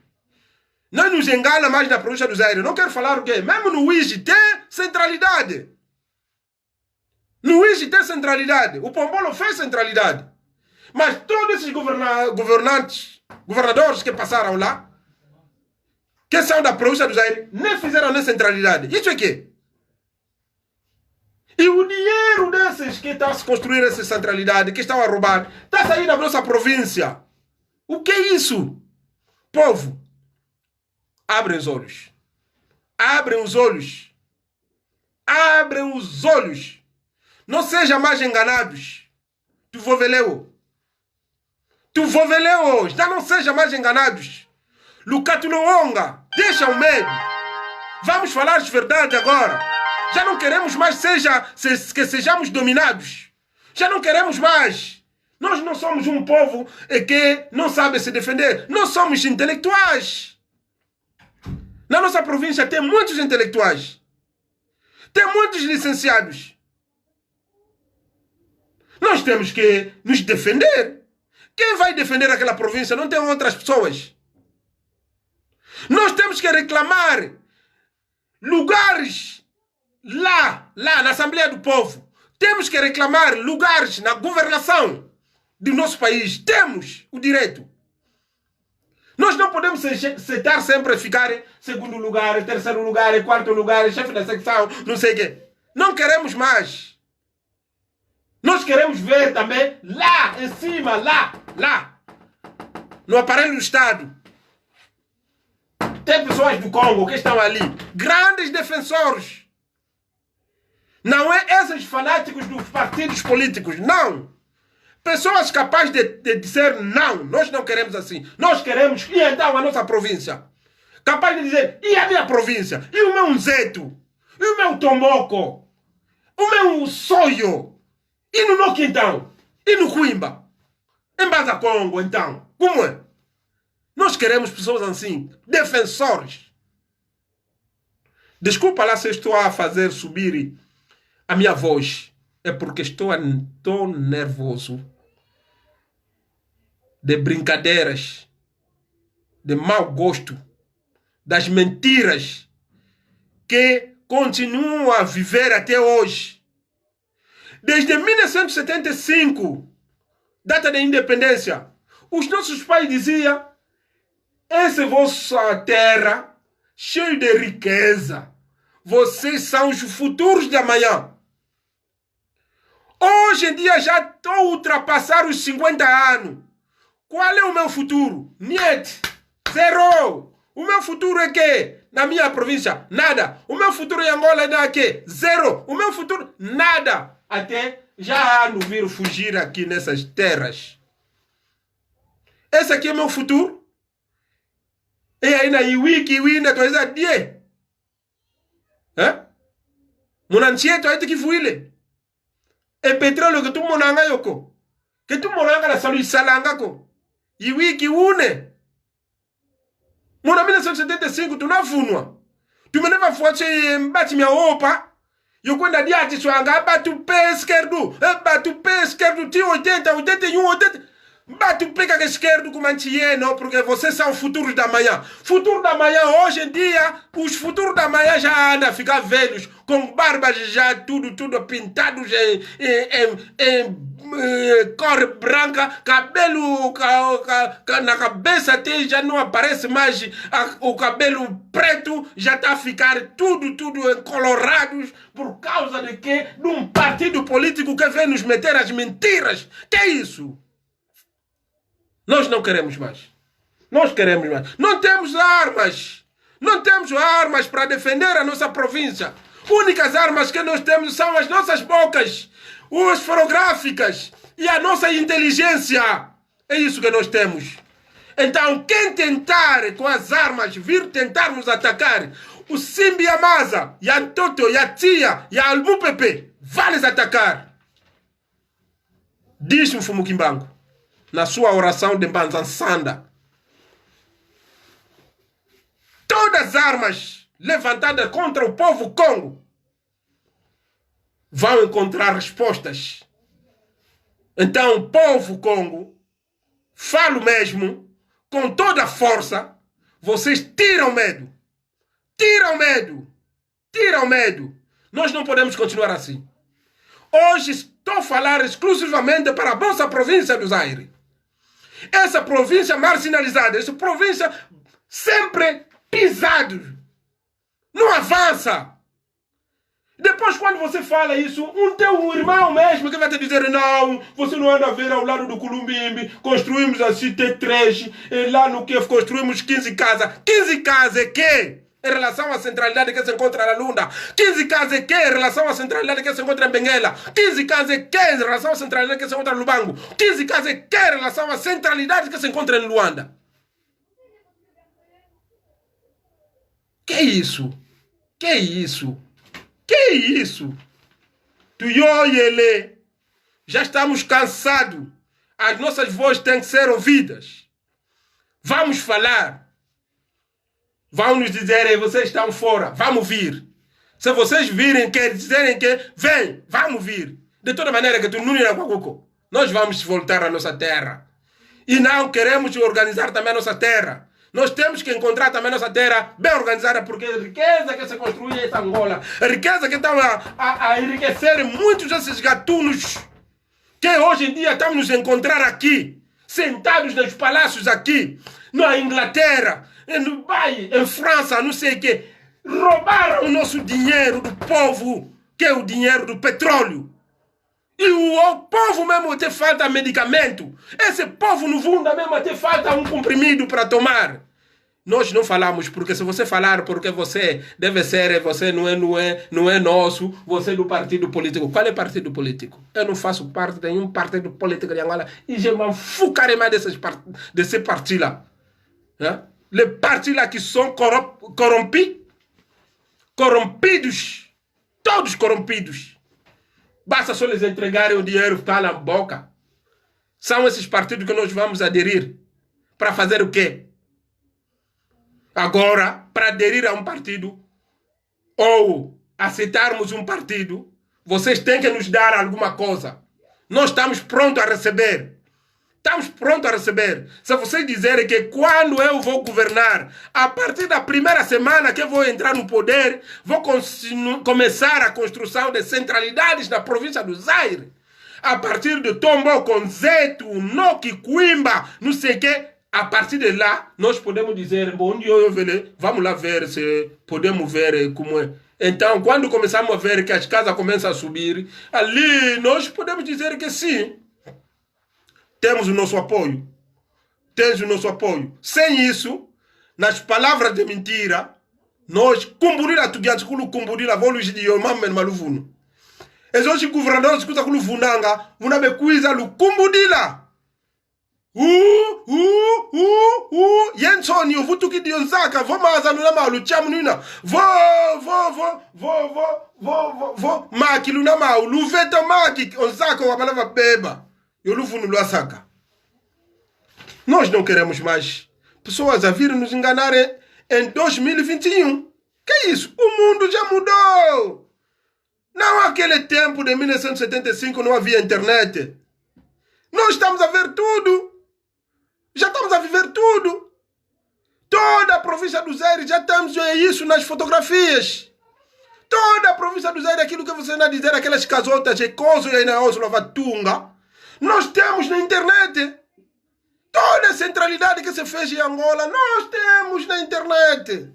Não nos engana mais na província do Zaire. Não quero falar o quê? Mesmo no Uíge tem centralidade. No Uíge tem centralidade. O Pombolo fez centralidade. Mas todos esses governadores que passaram lá, que são da província do Zaire, nem fizeram nem centralidade. Isso é quê? E o dinheiro desses que estão a se construir essa centralidade, que estão a roubar, está a sair da nossa província. O que é isso? Povo, abrem os olhos. Abrem os olhos. Abrem os olhos. Não sejam mais enganados. Tu voveleu. Tu voveleu. Já não sejam mais enganados. Lucatuloonga, deixa o medo. Vamos falar de verdade agora. Já não queremos mais que sejamos dominados. Já não queremos mais. Nós não somos um povo que não sabe se defender. Nós somos intelectuais. Na nossa província tem muitos intelectuais. Tem muitos licenciados. Nós temos que nos defender. Quem vai defender aquela província? Não tem outras pessoas. Nós temos que reclamar lugares lá na Assembleia do Povo. Temos que reclamar lugares na governação do nosso país. Temos o direito. Nós não podemos sentar sempre a ficar em segundo lugar, terceiro lugar, quarto lugar, chefe da secção, não sei o quê. Não queremos mais. Nós queremos ver também lá em cima, lá, no aparelho do Estado. Tem pessoas do Congo que estão ali, grandes defensores. Não é esses fanáticos dos partidos políticos, não. Pessoas capazes de dizer não, nós não queremos assim. Nós queremos, e então a nossa província. Capaz de dizer, e a minha província? E o meu Zeto? E o meu Tomoko? O meu Soio? E no Noki então? E no Coimba? Em Mbanza Congo então? Como é? Nós queremos pessoas assim, defensores. Desculpa lá se eu estou a fazer subir a minha voz. É porque estou nervoso. De brincadeiras. De mau gosto. Das mentiras. Que continuam a viver até hoje. Desde 1975, data da independência, os nossos pais diziam: essa é vossa terra, cheia de riqueza. Vocês são os futuros de amanhã. Hoje em dia já estou a ultrapassar os 50 anos. Qual é o meu futuro? Niet. Zero. O meu futuro é quê? Na minha província? Nada. O meu futuro em Angola é quê? Zero. O meu futuro? Nada. Até já ando vir fugir aqui nessas terras. Esse aqui é o meu futuro. E aí na iwi, kiwi, na tua isa, die. Monanchieto aí tem que fuile. E petróleo que tu monanga yoko. Que tu monanga na salu salanga ko. Iwi ki une. Mona 1975 tu na funwa. Tu me neva fuache mbati mia opa. Yoko na diati swanga batu pe esquerdo. Batu pe esquerdo ti 80, 81, 80. Batu pega esquerdo como antieno, porque vocês são futuros da manhã. Futuro da manhã, hoje em dia, os futuros da manhã já andam a ficar velhos, com barbas já tudo pintados em cor branca, cabelo na cabeça até já não aparece mais o cabelo preto, já está a ficar tudo encolorados por causa de quê? De um partido político que vem nos meter as mentiras. Que é isso? Nós não queremos mais. Nós queremos mais. Não temos armas. Não temos armas para defender a nossa província. Únicas armas que nós temos são as nossas bocas, as forográficas e a nossa inteligência. É isso que nós temos. Então, quem tentar com as armas vir tentar nos atacar, o Simbi Amaza, e a Toto, e a Tia, e a Albupepe, vai nos atacar. Diz o Fumukimbango na sua oração de Mbanzansanda. Todas as armas levantadas contra o povo Congo vão encontrar respostas. Então, o povo Congo, falo mesmo, com toda a força, vocês tiram medo. Tiram medo. Tiram medo. Nós não podemos continuar assim. Hoje estou a falar exclusivamente para a vossa província do Zaire. Essa província marginalizada, essa província sempre pisada, não avança. Depois, quando você fala isso, um teu irmão mesmo que vai te dizer: não, você não anda a ver ao lado do Culumbimbi, construímos a CT3, e lá no que construímos 15 casas. 15 casas é quê? Em relação à centralidade que se encontra na Lunda. 15 casas é que em relação à centralidade que se encontra em Benguela. 15 casas é que em relação à centralidade que se encontra em Lubango. 15 casas é que em relação à centralidade que se encontra em Luanda. Que isso? Que isso? Que isso? Tu e ele, já estamos cansados. As nossas vozes têm que ser ouvidas. Vamos falar. Vão nos dizer: vocês estão fora, vamos vir. Se vocês virem, querem dizerem que vem, vamos vir. De toda maneira que tu não irá com nós vamos voltar à nossa terra. E não queremos organizar também a nossa terra. Nós temos que encontrar também a nossa terra bem organizada, porque a riqueza que se construi em Angola, a riqueza que está a enriquecer muitos desses gatunos que hoje em dia estamos nos encontrar aqui, sentados nos palácios aqui, na Inglaterra, em Dubai, em França, não sei o quê. Roubaram o nosso dinheiro do povo, que é o dinheiro do petróleo. E o povo mesmo tem falta de medicamento. Esse povo no Vunda mesmo tem falta de um comprimido para tomar. Nós não falamos, porque se você falar porque você deve ser, você não é nosso, você é do partido político. Qual é partido político? Eu não faço parte de nenhum partido político de Angola e je m'en fous carrément de ces partis-là. Hein? Les partis là qui sont corrompus, todos corrompidos. Basta só lhes entregarem o dinheiro, ficar na boca. São esses partidos que nós vamos aderir. Para fazer o quê? Agora, para aderir a um partido ou aceitarmos um partido, vocês têm que nos dar alguma coisa. Nós estamos prontos a receber. estamos prontos a receber. Se vocês dizerem que quando eu vou governar, a partir da primeira semana que eu vou entrar no poder, vou começar a construção de centralidades na província do Zaire. A partir de Tombo, Zeto, Noki, Coimba, não sei o que, a partir de lá, nós podemos dizer, bom dia, vamos lá ver se podemos ver como é. Então, quando começamos a ver que as casas começam a subir, ali nós podemos dizer que sim, temos o nosso apoio. Temos o nosso apoio. Sem isso, nas palavras de mentira, nós cumburira tugiantes kulu cumburira voluji de yomamen maluvuno. Ezoshi governadores kuza kulu vunanga, vunabe kuiza lu kumbudila. Yensoni uvutuki dionzaka vomaza nuna malu chamunina vo maki luna malu luveta maki onzaka wabalava beba yoluvunu luasaka. Nós não queremos mais pessoas a vir nos enganarem em 2021. Que isso? O mundo já mudou. Não aquele tempo de 1975 não havia internet. Nós estamos a ver tudo. Já estamos a viver tudo. Toda a província do Zaire, já estamos a ver isso nas fotografias. Toda a província do Zaire, aquilo que você anda a dizer, aquelas casotas e coisas aí na Oslo Vatunga, nós temos na internet. Toda a centralidade que se fez em Angola, nós temos na internet.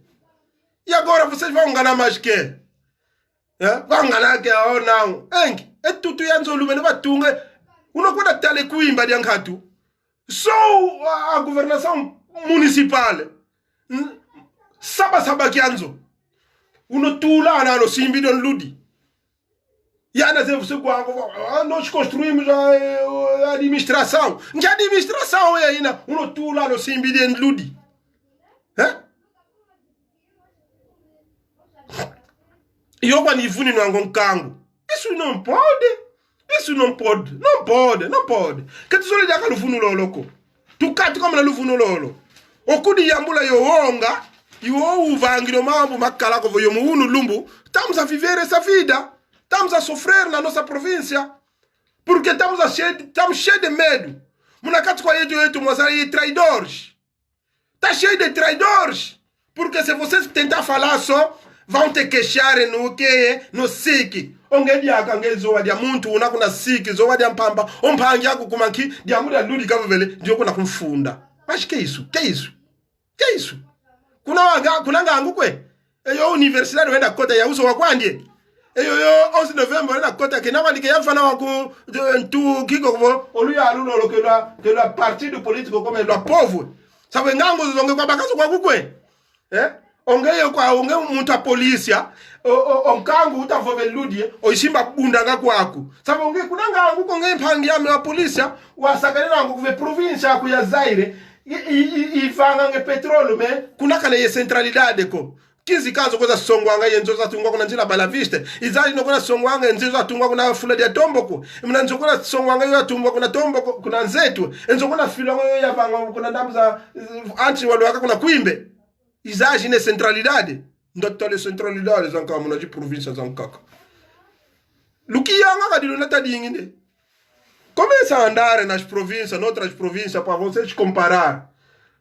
E agora vocês vão enganar mais que? Vão enganar que ou não? É tudo em Angola, mas Vatunga, não pode ter a Coimba de Ancatu. Só a governação municipal. Saba que anzo. Uno tula na no simbi don ludi. E ainda você nós construímos a administração. Que administração é ainda? Uno tula no simbi don ludi. E eu quando ifuni no angonkango. Isso não pode. Isso não pode, não pode, não pode. Que tu só lhe dá que lufuno lolo. Tu cate como na lufuno lolo. O kudi yambula yo onga, yo uvangiro mambo makala ko yo muunu lumbu. Estamos a viver essa vida. Estamos a sofrer na nossa província. Porque estamos cheios de medo. Munakati kwa yetu mozari traidores. Tá cheio de traidores. Porque se vocês tentar falar só, vão te queixar no que no SIC. Onge dia kange zoa dia muntu una kuna siki zoa dia mpamba ompangi yako kumanki dia muri aludi kama vile ndio kuna kumfunda. Mas que isso? Que isso? Que isso? Kuna ngangu kwe. Eyo universidade wenda kota ya uso wakwandie. Eyo 11 November wenda kota ke nawandi ke yafana wako ntu kiko ko oluya alulo que la partido político comme la pauvre. Sabe ngango zonge kwa bakazo kwa kukwe. Onge muntu a polícia onkangu utavove ludi oishimba bundanga kwako sababu onge kunanga angu konge mpangi ya a polícia wasakanira angu kuve província ku ya Zaire ifanga nge petrolo me kunaka na centralidade ko 15 caso koza songwanga yenzo za tungwa kuna njila balaviste izali no kuna songwanga yenzo za tungwa kuna fula dia tomboko mna nzo kuna songwanga yo tungwa kuna tomboko kuna nzetu enzo kuna fila ya vanga kuna ndamu za anti walwaka kuna kuimbe izagi na centralidade. Ndotole centralidade zanka muna de província zankaka. Lukianga kadilo nata dingine. Começa a andar nas províncias, noutras províncias para vocês comparar.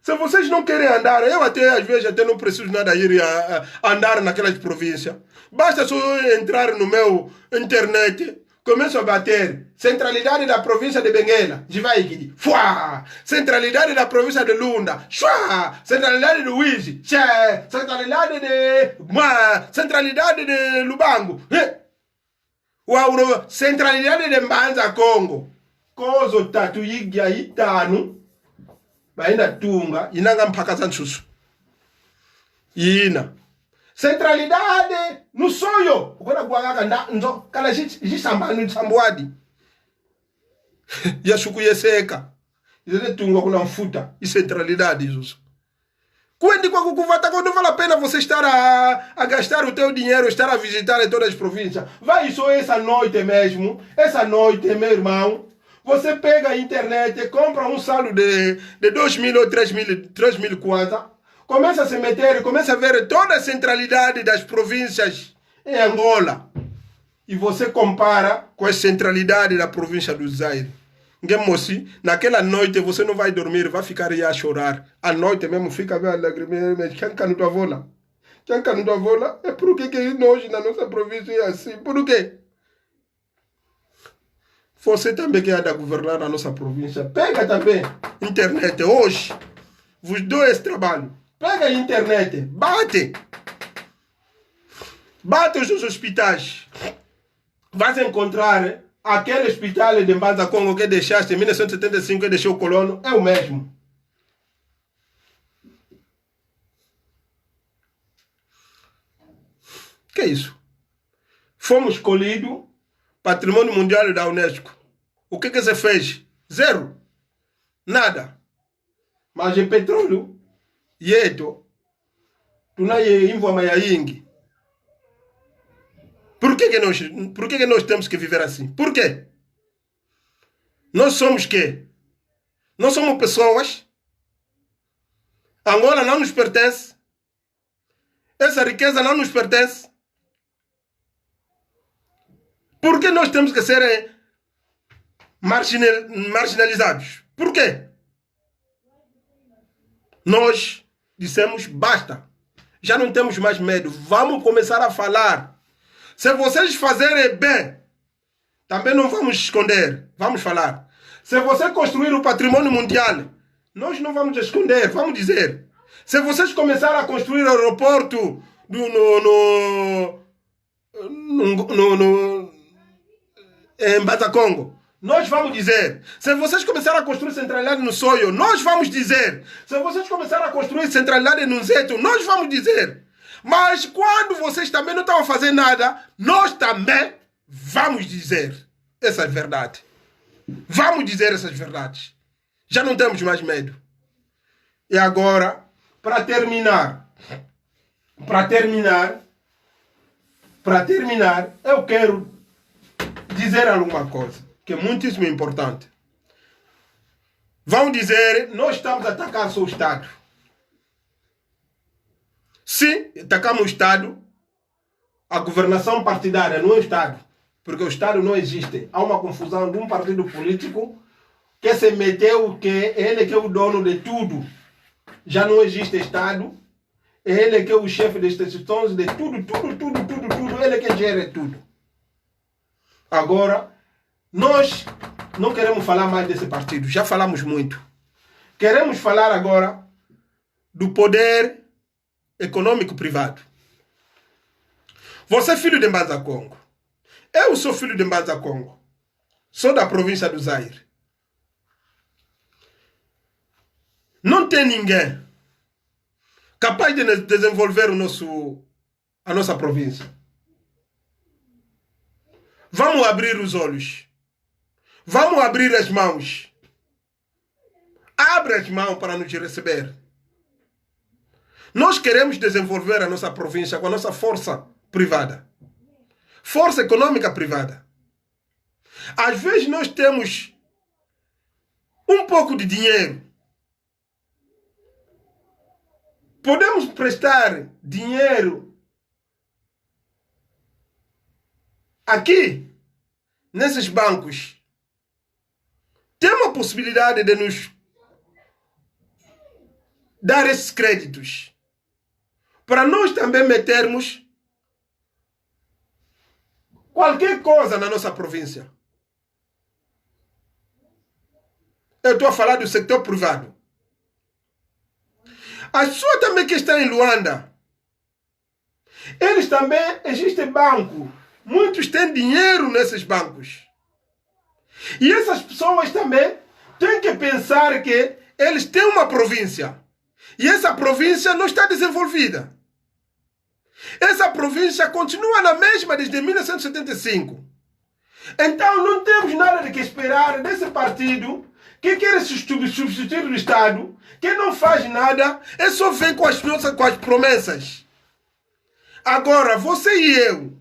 Se vocês não querem andar, eu até às vezes até não preciso nada ir a andar naquelas províncias. Basta só entrar no meu internet. Começo a bater. Centralidade da província de Benguela. Jivaigidi. Fuá. Centralidade da província de Lunda. Chua. Centralidade de Uizi. Che. Centralidade de... Centralidade de Lubango. Uau. Centralidade de Mbanza, Congo. Kozo tatu yigia itanu. Bainda tunga. Inanga mpaka sansusu. Ina. Centralidade no sonho. Ukona kuangaka nzo kala jisamba nutsambuadi. Yashuku yeseka. Izele tunga kuna mfuta. I centralidade isso. Quando kwa kukuvata quando vale a pena você estar a gastar o teu dinheiro, estar a visitar todas as províncias. Vai só essa noite mesmo. Essa noite, meu irmão. Você pega a internet, compra um saldo de 2.000 ou 3.000 kwanza. Começa a se meter, começa a ver toda a centralidade das províncias em Angola. E você compara com a centralidade da província do Zaire. Moci, naquela noite você não vai dormir, vai ficar aí a chorar. À noite mesmo fica bem alegre, mas quem canta tua avó lá? Quem canta tua avó lá? É por que nós na nossa província é assim? Por quê? Você também que é da governar na nossa província, pega também internet hoje. Vos dou esse trabalho. Pega a internet, bate. Bate os hospitais. Vais encontrar aquele hospital de Mbanza Congo que deixaste em 1975 que deixou o colono, é o mesmo. Que é isso? Fomos escolhidos Patrimônio Mundial da Unesco. O que você fez? Zero. Nada. Mas em petróleo, yeto, tunaye imvo amayayingi. Por que nós temos que viver assim? Por quê? Nós somos quê? Nós somos pessoas. Angola não nos pertence. Essa riqueza não nos pertence. Por que nós temos que ser marginalizados? Por quê? Nós dissemos basta. Já não temos mais medo. Vamos começar a falar. Se vocês fazerem bem, também não vamos esconder. Vamos falar. Se você construir o patrimônio mundial, nós não vamos esconder. Vamos dizer. Se vocês começarem a construir o aeroporto em Mbanza Congo, nós vamos dizer. Se vocês começarem a construir centralidade no Soio, nós vamos dizer. Se vocês começarem a construir centralidade no Zeto, nós vamos dizer. Mas quando vocês também não estão a fazer nada, nós também vamos dizer essas verdades. Vamos dizer essas verdades. Já não temos mais medo. E agora, para terminar, eu quero dizer alguma coisa que é muitíssimo importante. Vão dizer, nós estamos a atacar o seu Estado. Sim, atacamos o Estado. A governação partidária não é o Estado, porque o Estado não existe. Há uma confusão de um partido político que se meteu que ele que é o dono de tudo. Já não existe Estado. Ele que é o chefe das instituições de tudo. Ele que gera tudo. Agora, nós não queremos falar mais desse partido. Já falamos muito. Queremos falar agora do poder econômico privado. Você é filho de Mbanza Congo. Eu sou filho de Mbanza Congo. Sou da província do Zaire. Não tem ninguém capaz de desenvolver a nossa província. Vamos abrir os olhos. Vamos abrir as mãos. Abre as mãos para nos receber. Nós queremos desenvolver a nossa província com a nossa força privada. Força econômica privada. Às vezes nós temos um pouco de dinheiro. Podemos prestar dinheiro aqui, nesses bancos. Tem uma possibilidade de nos dar esses créditos para nós também metermos qualquer coisa na nossa província. Eu estou a falar do setor privado. As pessoas também que estão em Luanda, eles também, existe banco. Muitos têm dinheiro nesses bancos. E essas pessoas também têm que pensar que eles têm uma província. E essa província não está desenvolvida. Essa província continua na mesma desde 1975. Então não temos nada de que esperar desse partido que quer substituir o Estado, que não faz nada, é só vem com as promessas. Agora, você e eu,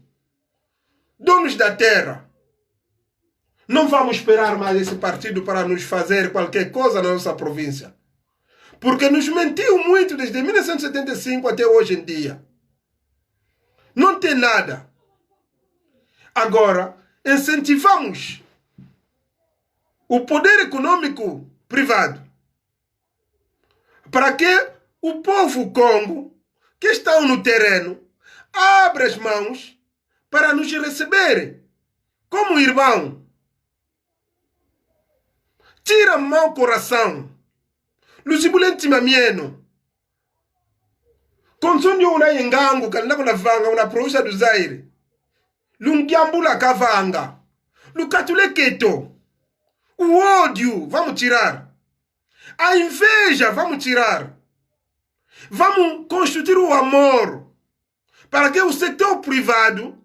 donos da terra, não vamos esperar mais esse partido para nos fazer qualquer coisa na nossa província. Porque nos mentiu muito desde 1975 até hoje em dia. Não tem nada. Agora, incentivamos o poder econômico privado, para que o povo Congo, que estão no terreno, abra as mãos para nos receber como irmão. Tira mau coração. Lusibulenti mamieno. Konsunyo una yengangu kanila kuna vanga una provisha do Zaire. Lungiambula kavanga. Lukatule keto. O ódio, vamos tirar. A inveja, vamos tirar. Vamos constituir o amor para que o setor privado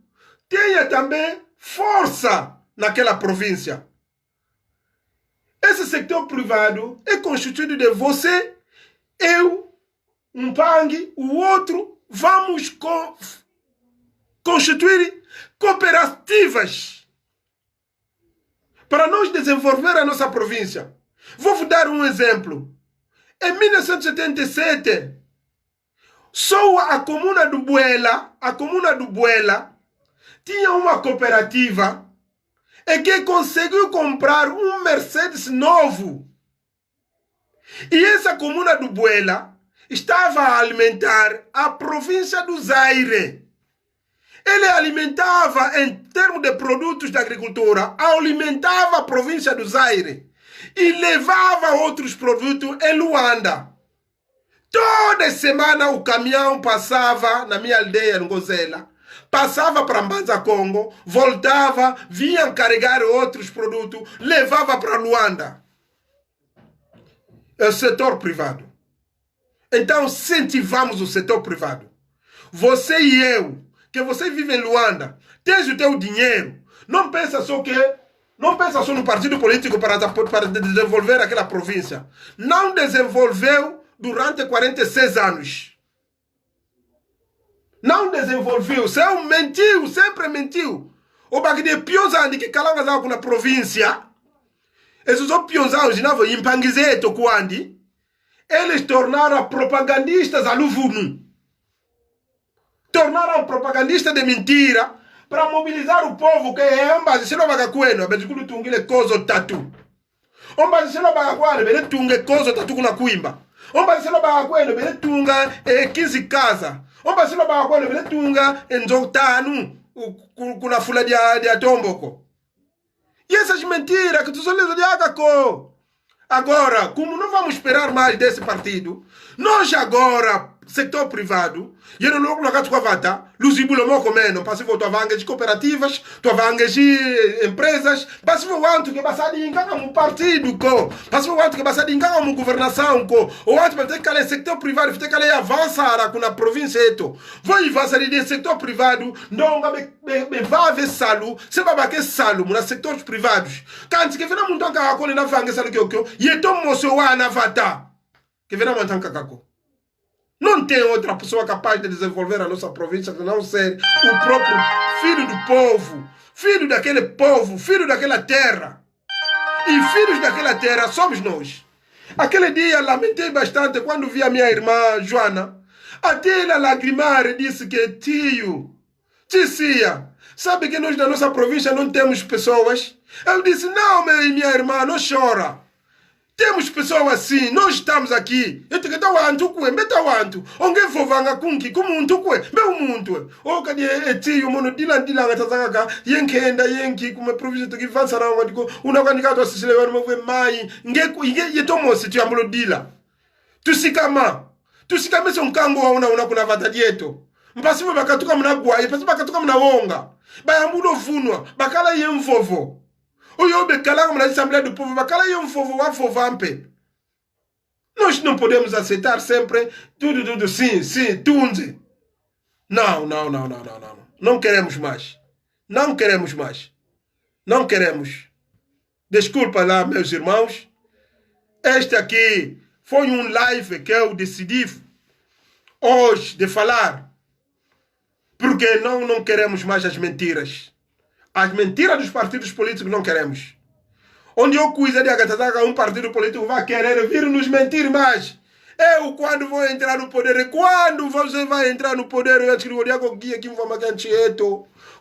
tenha também força naquela província. Esse setor privado é constituído de você, eu, um Pangue, o outro. Vamos constituir cooperativas para nós desenvolver a nossa província. Vou dar um exemplo. Em 1977, só a comuna do Buela tinha uma cooperativa e que conseguiu comprar um Mercedes novo. E essa comuna do Buela estava a alimentar a província do Zaire. Ele alimentava, em termos de produtos da agricultura, alimentava a província do Zaire e levava outros produtos em Luanda. Toda semana o caminhão passava na minha aldeia, no Gozela, passava para Mbanza, Congo, voltava, vinha carregar outros produtos, levava para Luanda. É o setor privado. Então, incentivamos o setor privado. Você e eu, que você vive em Luanda, tens o teu dinheiro, não pensa só no partido político para desenvolver aquela província. Não desenvolveu durante 46 anos. Não desenvolveu. Mentiu, sempre mentiu. O bagulho de piozandi que calanga na província. Esses piozandi não impangizei tokuandi. Eles tornaram propagandistas a Luvunu. Tornaram propagandistas de mentira para mobilizar o povo que é ambas se não vai coeno, abetukulo tungile kozo tatu. Ambas se não vai coeno, bele tunge kozo tatu kuna kuimba. Ambas se não vai coeno, bele tunga 15 casa. Ambas se não vai coeno, bele tunga nzotanu kuna fula dia tomboko. E essas mentiras que tu só lhes diaco. Agora, como não vamos esperar mais desse partido, nós agora, setor privado, e não logo na com a vata, luzibulo mo comendo, passivo tua vanga de cooperativas, tua vanga de empresas, passivo wanto que passar em cada um partido co, passivo wanto que passar em cada uma governação co, ou antes para ter que aller setor privado, ter que aller avançar com na província eto, vai avançar de setor privado, não vai ver salu, se vai bater salu nos setores privados, quando que vem na montanha kako na vanga salu que eu, e então moço wa na vata, que vem na montanha kako. Não tem outra pessoa capaz de desenvolver a nossa província que não ser o próprio filho do povo, filho daquele povo, filho daquela terra. E filhos daquela terra somos nós. Aquele dia lamentei bastante quando vi a minha irmã Joana. Até ela lagrimar e disse que tio, tia, sabe que nós da nossa província não temos pessoas? Eu disse, não, minha irmã, não chora. Temos pessoas assim, nós estamos aqui. Eu te que wantu kwe, meta wantu. Onge fovanga kunki, como um tukwe, meu mundo. O que é tio, mono dilan ngatazanga, yenkenda yenki, como província to que vansa na ngadigo, una kanika to asisile wanu mwe mai, nge yetomo si tu amulo dila. Tusikama son kango una kuna vata dieto. Mpasimu bakatuka mna gwa, mpasimu bakatuka mna wonga. Bayamulo funwa, bakala yemvovo. Oyo bekala na Assembleia do Povo, bakala yemvovo wa fovampe. Nós não podemos aceitar sempre tudo, sim, tunze. Não. Não queremos mais. Não queremos. Desculpa lá, meus irmãos. Este aqui foi um live que eu decidi hoje de falar. Porque não queremos mais as mentiras. As mentiras dos partidos políticos não queremos. Onde eu cuido de agatataca, um partido político vai querer vir nos mentir mais. Eu, quando vou entrar no poder, quando você vai entrar no poder, eu escrevo o guia que vai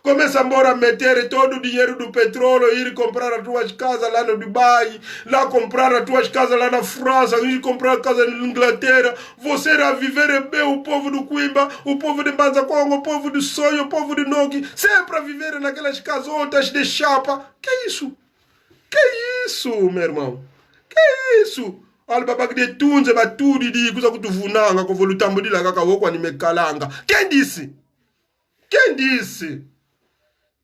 Começa a meter todo o dinheiro do petróleo, ir comprar as tuas casas lá no Dubai, lá comprar as tuas casas lá na França, ir comprar casa na Inglaterra. Você irá viver bem, o povo do Quimba, o povo de Banzacongo, o povo do Sonho, o povo de Nogi, sempre a viver naquelas casotas de chapa. Que isso? Que isso, meu irmão? Que isso? Olha, babá, que de tunze, baturi, de coisa que tu vunanga, que eu vou lutar muito lá, que eu vou me calanga. Quem disse? Quem disse?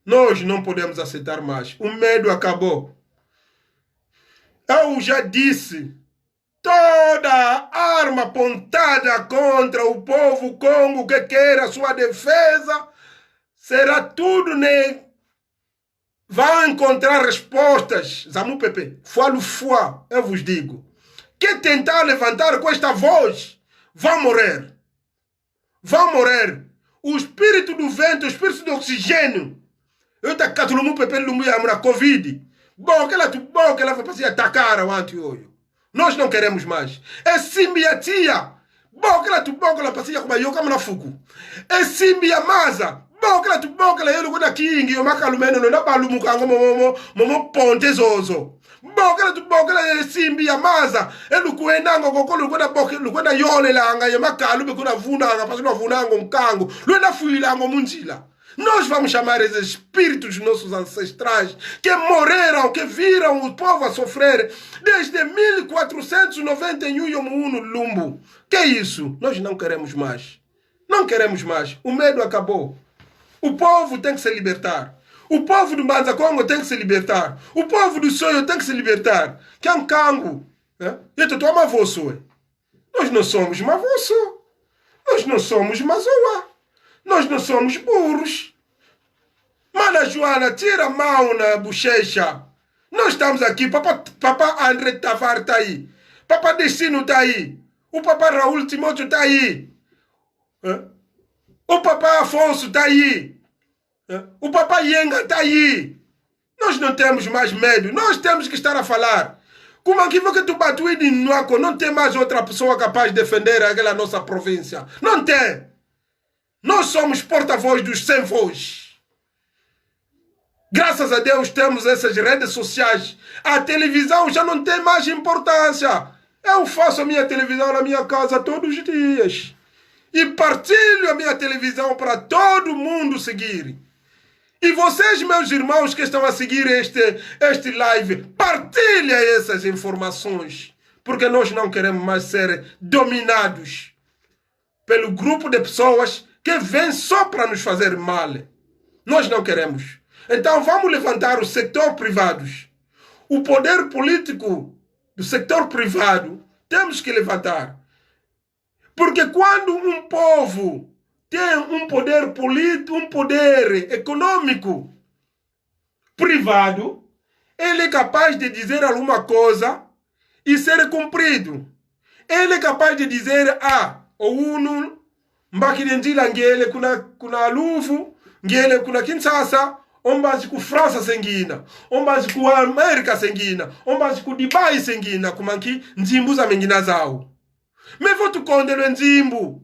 Nós não podemos aceitar mais. O medo acabou. Eu já disse. Toda arma apontada contra o povo Congo que quer a sua defesa será tudo Vão encontrar respostas. Zamu Pepe, falo foi, eu vos digo. Quem tentar levantar com esta voz, vão morrer. Vão morrer. O espírito do vento, o espírito do oxigênio. Eu tá catulumu Pepe lumu ya na Covid. Bom, que ela vai passar atacar o anti-olho. Nós não queremos mais. É simbiatia. Bom, que ela passar com a yoka na fuku. É simbiamaza. Bom, que ela eu na king, eu macalumeno no na balumu kango momo ponte zozo. Bom, que ela simbiamaza. Ele kuenango kokolo lukwenda yole langa ya makalu be kuna vunanga, pasino vunango mkango. Luenda fuilango munjila. Nós vamos chamar esses espíritos dos nossos ancestrais que morreram, que viram o povo a sofrer desde 1491 no Lumbo. Que é isso? Nós não queremos mais. Não queremos mais. O medo acabou. O povo tem que se libertar. O povo do Banzacongo tem que se libertar. O povo do Sonho tem que se libertar. Que é um cango. E tu toma vosso. Nós não somos mavosso. Nós não somos mazoa. Nós não somos burros. Mana Joana, tira a mão na bochecha. Nós estamos aqui. Papá André Tavares está aí. Papá Destino está aí. O papá Raul Timóteo está aí. O papá Afonso está aí. O papá Yenga está aí. Nós não temos mais medo. Nós temos que estar a falar. Como aqui que tu bateu de Nuaco, não tem mais outra pessoa capaz de defender aquela nossa província. Não tem. Nós somos porta-voz dos sem voz. Graças a Deus temos essas redes sociais. A televisão já não tem mais importância. Eu faço a minha televisão na minha casa todos os dias. E partilho a minha televisão para todo mundo seguir. E vocês, meus irmãos que estão a seguir este live, partilhem essas informações. Porque nós não queremos mais ser dominados pelo grupo de pessoas que vem só para nos fazer mal. Nós não queremos. Então vamos levantar o setor privado. O poder político do setor privado temos que levantar. Porque quando um povo tem um poder político, um poder econômico privado, ele é capaz de dizer alguma coisa e ser cumprido. Ele é capaz de dizer, o UNO mbakidendila ngele kuna lufu ngele kuna Kinshasa ombazi ku França sengina ombazi ku Amerika sengina ombazi ku Dubai sengina kumanki nzimbu za mengina zao mevo tukondele nzimbu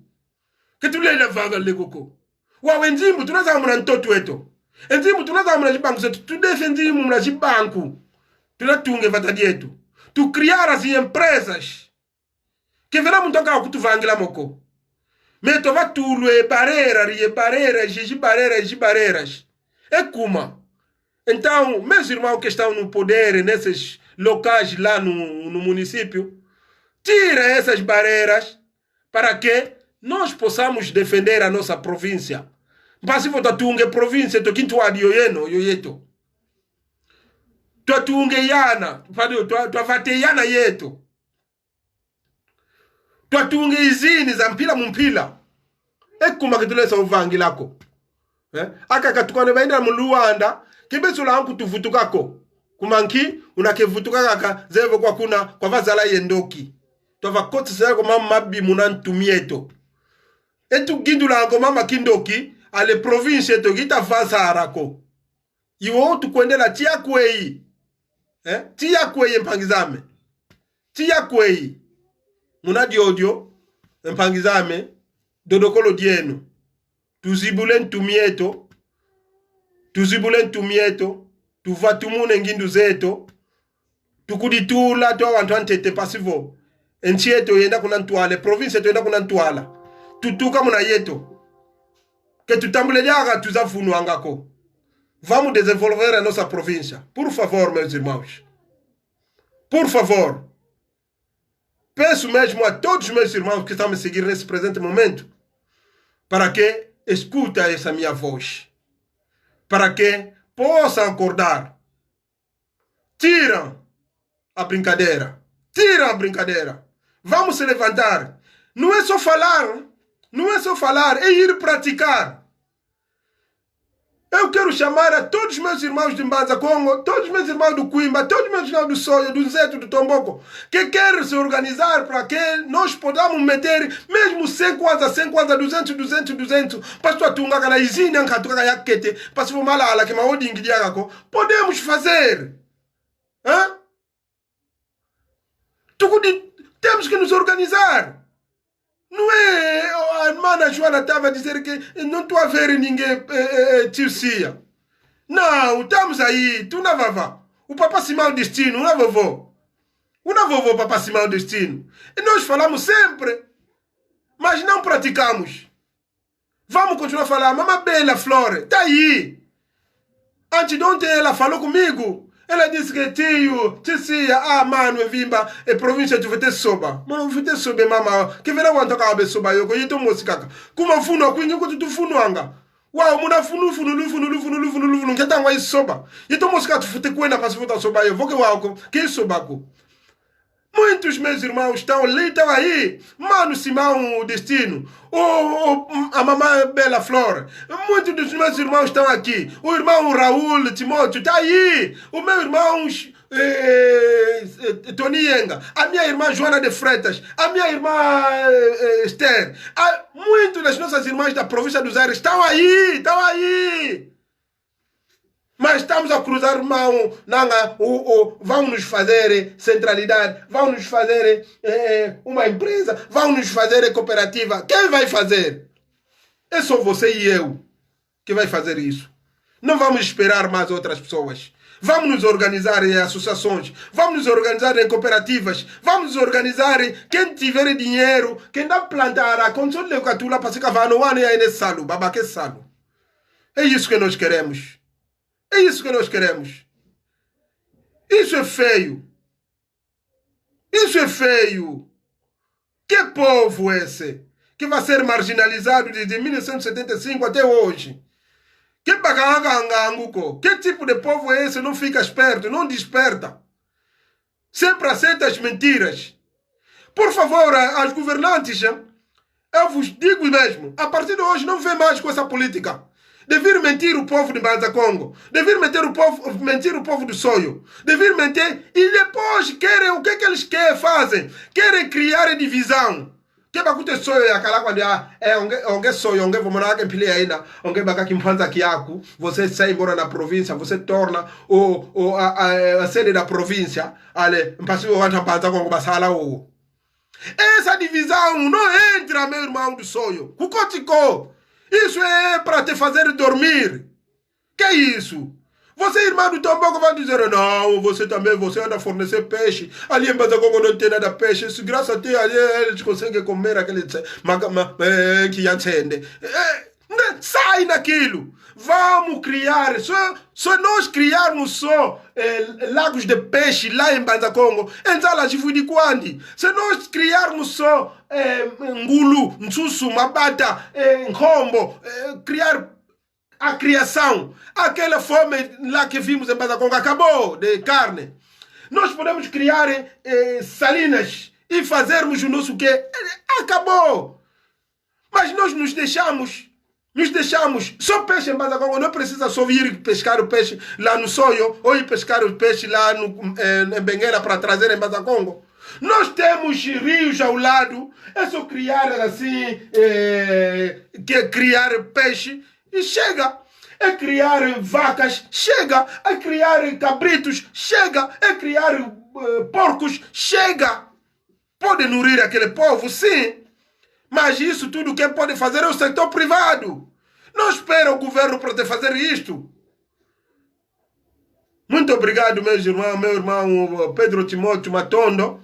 ketulela vaga lekoko wawe nzimbu tunaza muna ntoto weto nzimbu tunaza muna jibanku zetu tudefe nzimbu muna jibanku tunatunge vatadi yetu tu criar as empresas que verá muito cá kutuvangila moko. Mas tu vai tudo barreiras. É como? Então, meus irmãos que estão no poder, nesses locais lá no município, tira essas barreiras para que nós possamos defender a nossa província. Mas se você tunge província, tu quinto yoyeto. Tu tunge yana, tu avateyana yeto. Tuatunge izini za mpila. Ekuma kitulesa uvangi lako. Aka katukane bainda mu Luanda, kibesula anku tuvutukako. Kumanki unakevutuka kaka zevo kwa vazala yendoki. Tova koti zako mama mabi munantumieto. Etu gindula anko mama kindoki ale province eto gita vasa arako. Iwo tukwendela tia kwei. Tia kwei mpangizame. Tia kwei. Munadi audio mpangizame dodokolo dienu tuzibule ntumieto tu zibulento tu mieto, tu vatumune ngindu zeto, tu kuditula tu awantwante te pasivo. Enchieto yenda kunantuale, province to yenda kunantuala. Tutuka muna yeto. Que tu tambule diaga tu zafunu angako. Vamos desenvolver a nossa província. Por favor, meus irmãos. Por favor. Peço mesmo a todos os meus irmãos que estão me seguindo nesse presente momento para que escutem essa minha voz. Para que possam acordar. Tiram a brincadeira. Tiram a brincadeira. Vamos se levantar. Não é só falar. Não é só falar, é ir praticar. Eu quero chamar a todos os meus irmãos de Mbanza Congo, todos os meus irmãos do Quimba, todos os meus irmãos do Soia, do Zeto, do Tomboco, que querem se organizar para que nós podamos meter mesmo 100 kwanza, 200, para tu tunga na izina nkatuka yakete, para se formar lá que maodi ngidiagako, podemos fazer. Hã? Temos que nos organizar. Não é a irmã Joana estava a dizer que não estou a ver ninguém tia. Não, estamos aí, tu na vavá. O Papa Simão Destino, uma vovó. Uma vovó Papa Simão Destino. E nós falamos sempre, mas não praticamos. Vamos continuar a falar. Mamãe Bela Flore, está aí. Antes de ontem ela falou comigo. Ela disse que tia, mano, vimba, e província tu vai ter soba. Mano, vai ter soba, mama. Que verá quando acaba soba, eu conheço música. Como funo, conheço tu funo anga. Uau, muna funo, que tá mais soba. E tu música tu fute coena para se futar soba, eu vou que uau, que soba co. Muitos meus irmãos estão ali, estão aí. Mano Simão Destino, a mamãe Bela Flor. Muitos dos meus irmãos estão aqui. O irmão Raul Timóteo está aí. O meu irmão Tony Yenga. A minha irmã Joana de Freitas. A minha irmã Esther. Muitas das nossas irmãs da província dos Aires estão aí. Estão aí. Mas estamos a cruzar mão, vão nos fazer centralidade, vão nos fazer uma empresa, vão nos fazer cooperativa. Quem vai fazer? É só você e eu que vai fazer isso. Não vamos esperar mais outras pessoas. Vamos nos organizar em associações, vamos nos organizar em cooperativas, vamos nos organizar em quem tiver dinheiro, quem dá plantar a condição de catula para se cavar no ano e aí nesse salo, babaque salo. É isso que nós queremos. É isso que nós queremos. Isso é feio. Isso é feio. Que povo esse? Que vai ser marginalizado desde 1975 até hoje. Que bagaganganguco? Que tipo de povo é esse? Não fica esperto, não desperta. Sempre aceita as mentiras. Por favor, as governantes, eu vos digo mesmo, a partir de hoje não vem mais com essa política. Devir mentir o povo de Mbanza Congo. Devir mentir o povo do Soio. Devir mentir e depois querem o que eles querem fazem. Querem criar divisão. Que bakute Soio e aquela quando onge Soio, onge vomona que empilha ainda, onge baka que Mbanza Kiaku, você sai embora na província, você torna a sede da província, ale, mpassivo wanta Mbanza Congo basala o. Essa divisão não entra, meu irmão do Soio. Kukotico. Isso é para te fazer dormir. Que é isso? Você, irmão do Tomboco, vai dizer, não, você também, você anda a fornecer peixe. Ali em Mbanza Congo não tem nada de peixe. Se graças a ti, eles conseguem comer aquele que acende. Sai daquilo. Vamos criar. Só nós criarmos lagos de peixe lá em Mbanza Congo. Em Zala de Kwandi. Se nós criarmos só Ngulu, Nsusu, Mabata, Nkombo, criar a criação. Aquela fome lá que vimos em Mbanza Congo acabou de carne. Nós podemos criar salinas e fazermos o nosso que acabou. Mas nós nos deixamos. Só peixe em Mbanza Congo, não precisa só ir pescar o peixe lá no Soio ou ir pescar o peixe lá em Benguela para trazer em Mbanza Congo. Nós temos rios ao lado, é só criar assim, criar peixe e chega. É criar vacas, chega. É criar cabritos, chega. É criar porcos, chega. Pode nutrir aquele povo, sim. Mas isso tudo quem pode fazer é o setor privado. Não espera o governo para te fazer isto. Muito obrigado, meu irmão Pedro Timóteo Matondo,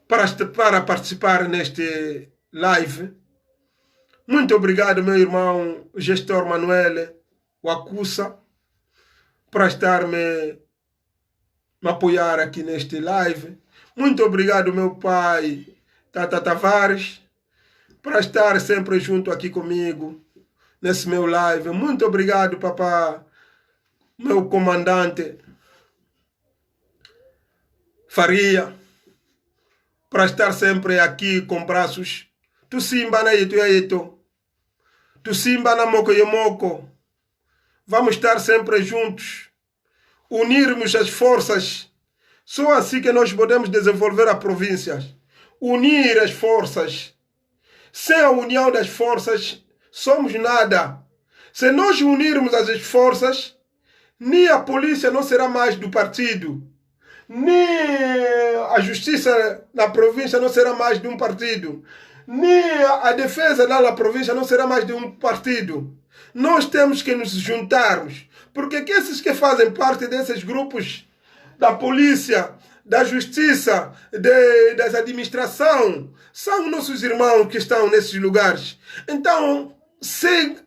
para participar neste live. Muito obrigado, meu irmão gestor Manuel Wakusa, para estar me apoiar aqui neste live. Muito obrigado, meu pai Tata Tavares, para estar sempre junto aqui comigo nesse meu live. Muito obrigado, papá, meu comandante Faria, para estar sempre aqui com braços. Tu simba na ito. Tu simba na moco e moco. Vamos estar sempre juntos. Unirmos as forças. Só assim que nós podemos desenvolver a província. Unir as forças. Sem a união das forças, somos nada. Se nós unirmos as forças, nem a polícia não será mais do partido, nem a justiça na província não será mais de um partido, nem a defesa lá na província não será mais de um partido. Nós temos que nos juntarmos, porque esses que fazem parte desses grupos da polícia, da justiça, das administração, são nossos irmãos que estão nesses lugares. Então, se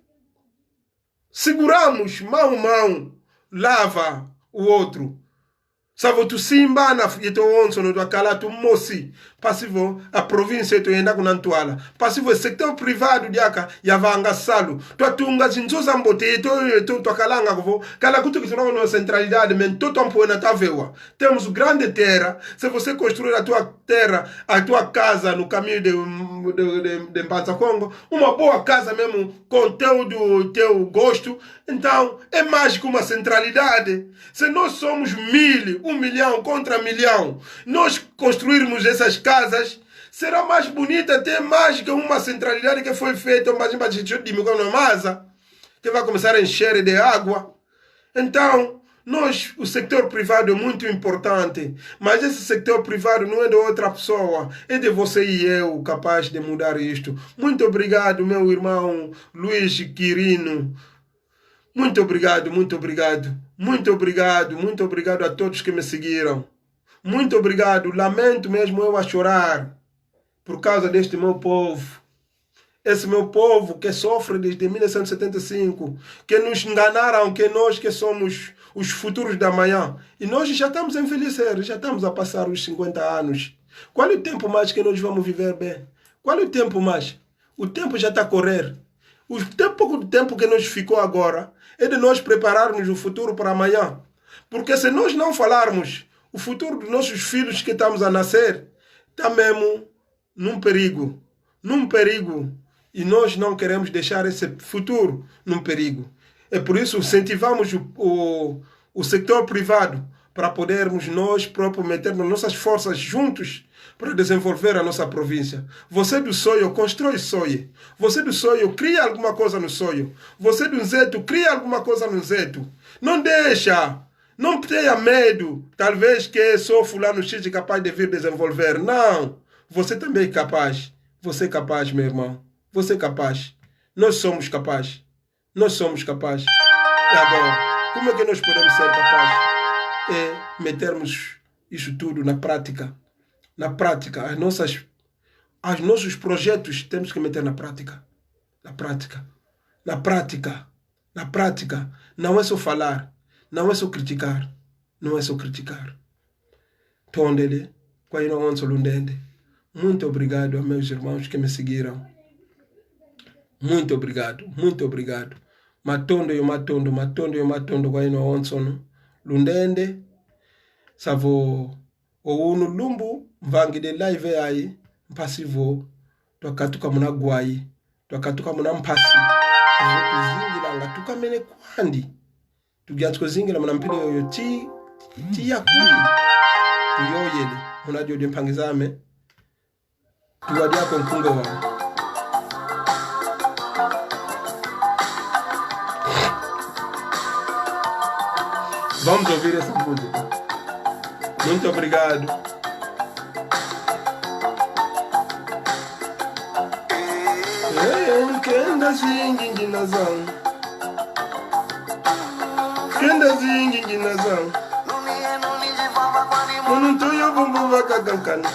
seguramos mão a mão, lava o outro. Savo tu simba na yeto onso no akala tu mosi passivo a província tu enda kunantuala passivo sector privado diaka yavanga salu tu atunga zinzoza mbote tu akalanga kuvo kala kutu kisona na centralidade men todo ampo na tavewa temos grande terra. Se você construir a tua terra, a tua casa no caminho de Mbanza Congo, uma boa casa mesmo com teu gosto, então é mais que uma centralidade. Se nós somos 1 milhão contra 1 milhão, nós construirmos essas casas, será mais bonita, ter mais que uma centralidade que foi feita, que vai começar a encher de água. Então, o setor privado é muito importante, mas esse setor privado não é de outra pessoa, é de você e eu capaz de mudar isto. Muito obrigado, meu irmão Luiz Quirino. Muito obrigado, muito obrigado. Muito obrigado, muito obrigado a todos que me seguiram. Muito obrigado. Lamento mesmo eu a chorar por causa deste meu povo. Esse meu povo que sofre desde 1975, que nos enganaram, que nós que somos os futuros da manhã. E nós já estamos a envelhecer, já estamos a passar os 50 anos. Qual é o tempo mais que nós vamos viver bem? Qual é o tempo mais? O tempo já está a correr. O pouco tempo que nos ficou agora é de nós prepararmos o futuro para amanhã. Porque se nós não falarmos o futuro dos nossos filhos que estamos a nascer, está mesmo num perigo. Num perigo. E nós não queremos deixar esse futuro num perigo. É por isso que incentivamos o setor privado para podermos nós próprios metermos nossas forças juntos para desenvolver a nossa província. Você do sonho, constrói sonho. Você do sonho, cria alguma coisa no sonho. Você do Zeto, cria alguma coisa no Zeto. Não deixa, não tenha medo, talvez que só fulano X é capaz de vir desenvolver. Não, você também é capaz. Você é capaz, meu irmão. Você é capaz. Nós somos capazes. Nós somos capazes. E agora, como é que nós podemos ser capazes? É metermos isso tudo na prática. Na prática, os nossos projetos temos que meter na prática. Na prática. Na prática. Na prática. Não é só falar. Não é só criticar. Não é só criticar. Tondele, Kwaino Onso Lundende. Muito obrigado a meus irmãos que me seguiram. Muito obrigado, muito obrigado. Matondo, Kwaino Onso Lundende. Savo o unu lumbu mvangi de live aí mpassivo twakatuka muna gwai twakatuka muna mpasi zingila nga tukamene kwandi tugyatsko zingila muna mpile yoyo ti yakuli tuyoyele muna jodi mpangizame tuwadi yako mkunge wa vamos ouvir essa música. Muito obrigado. Kenda zingi nginazao Mununtoyo bumbu wakagankana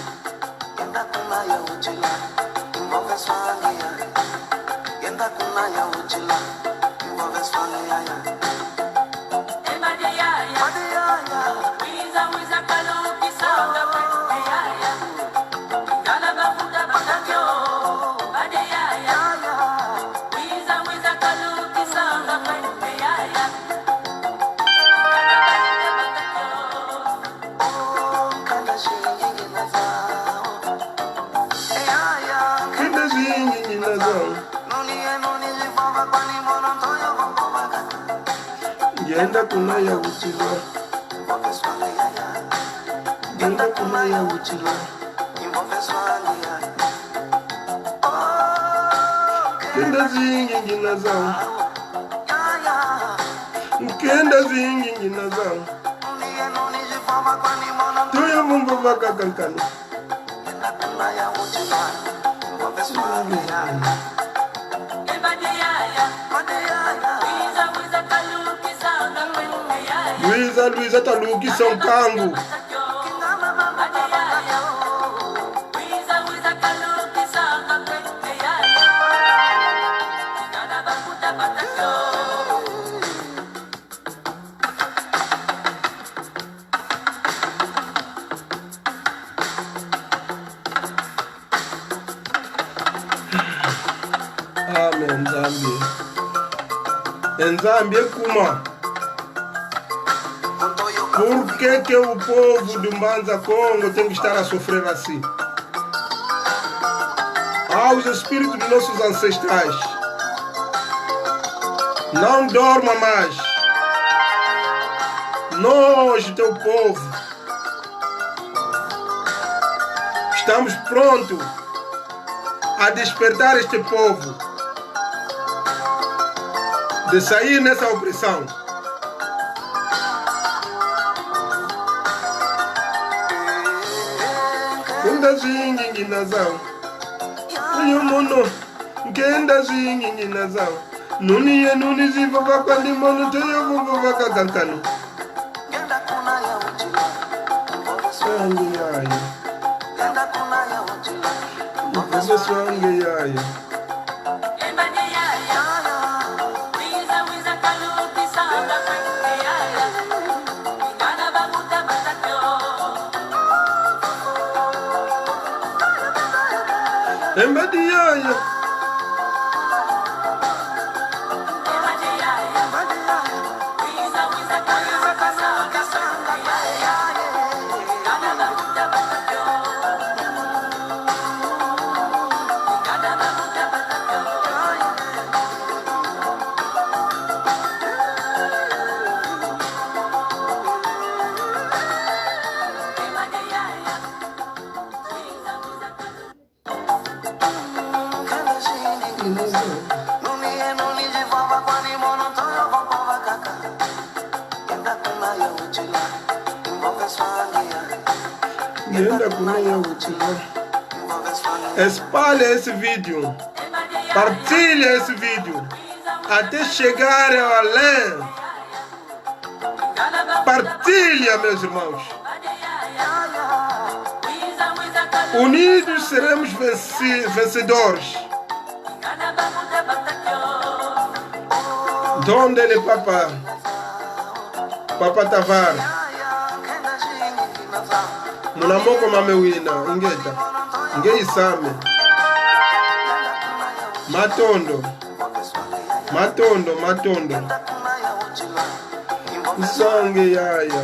Yenda kuna ya uchilwa Yenda kuna ya uchilwa Kenda zingi ngina zao Kenda zingi ngina zao Tuyo mumbu waka kankano Luiza taluki são cango Amém, Zambia. Em Zambia, kuma. Por que o povo do Mbanza Congo tem que estar a sofrer assim? Aos espíritos dos nossos ancestrais, não dorma mais. Nós, teu povo, estamos prontos a despertar este povo de sair nessa opressão. Kenda zingi nginazao Uyumono Kenda zingi nginazao Nuni ye nuni ziva waka limono Teyo vuva waka kankano Swangi yayo Mkase swangi yayo Embedi yayo Yenda kuna ya uchilwa. Espalhe esse vídeo. Partilhe esse vídeo. Até chegar além. Partilha, meus irmãos. Unidos seremos vencedores. Donde ele Papa Tavares. Munamoko mamewina ingeta. Nge isame. Matondo. Isange yaya.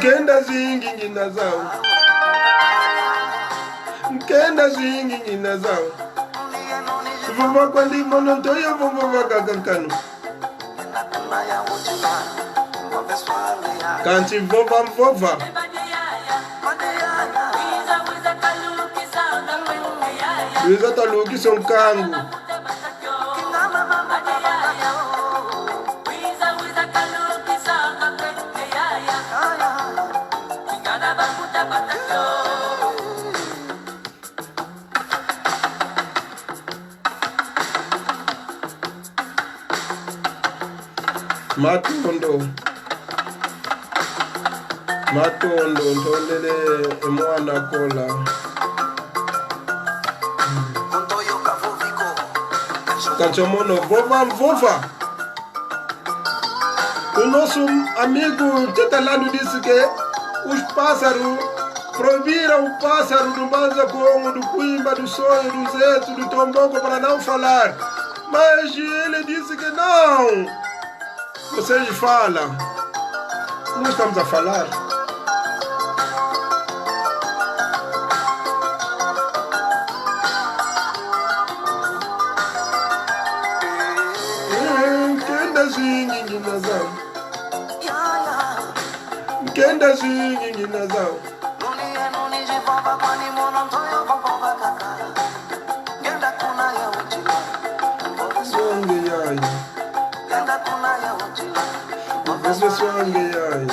Kenda zingi nginazao. Vuva kwa limono toyo vuva waka kankano. Kanti mvova. Luiza taluki são cango. Matondo, ntondele emwana kola. Canchomono, vova. O nosso amigo Tetalano disse que os pássaros proibiram o pássaro do Manza Congo, do Cuimba, do Sonho, do Zeto, do Tomboco para não falar. Mas ele disse que não. Vocês falam. Nós estamos a falar. Kenda zingi ninazao. Songe yayi. Vese songe yayi.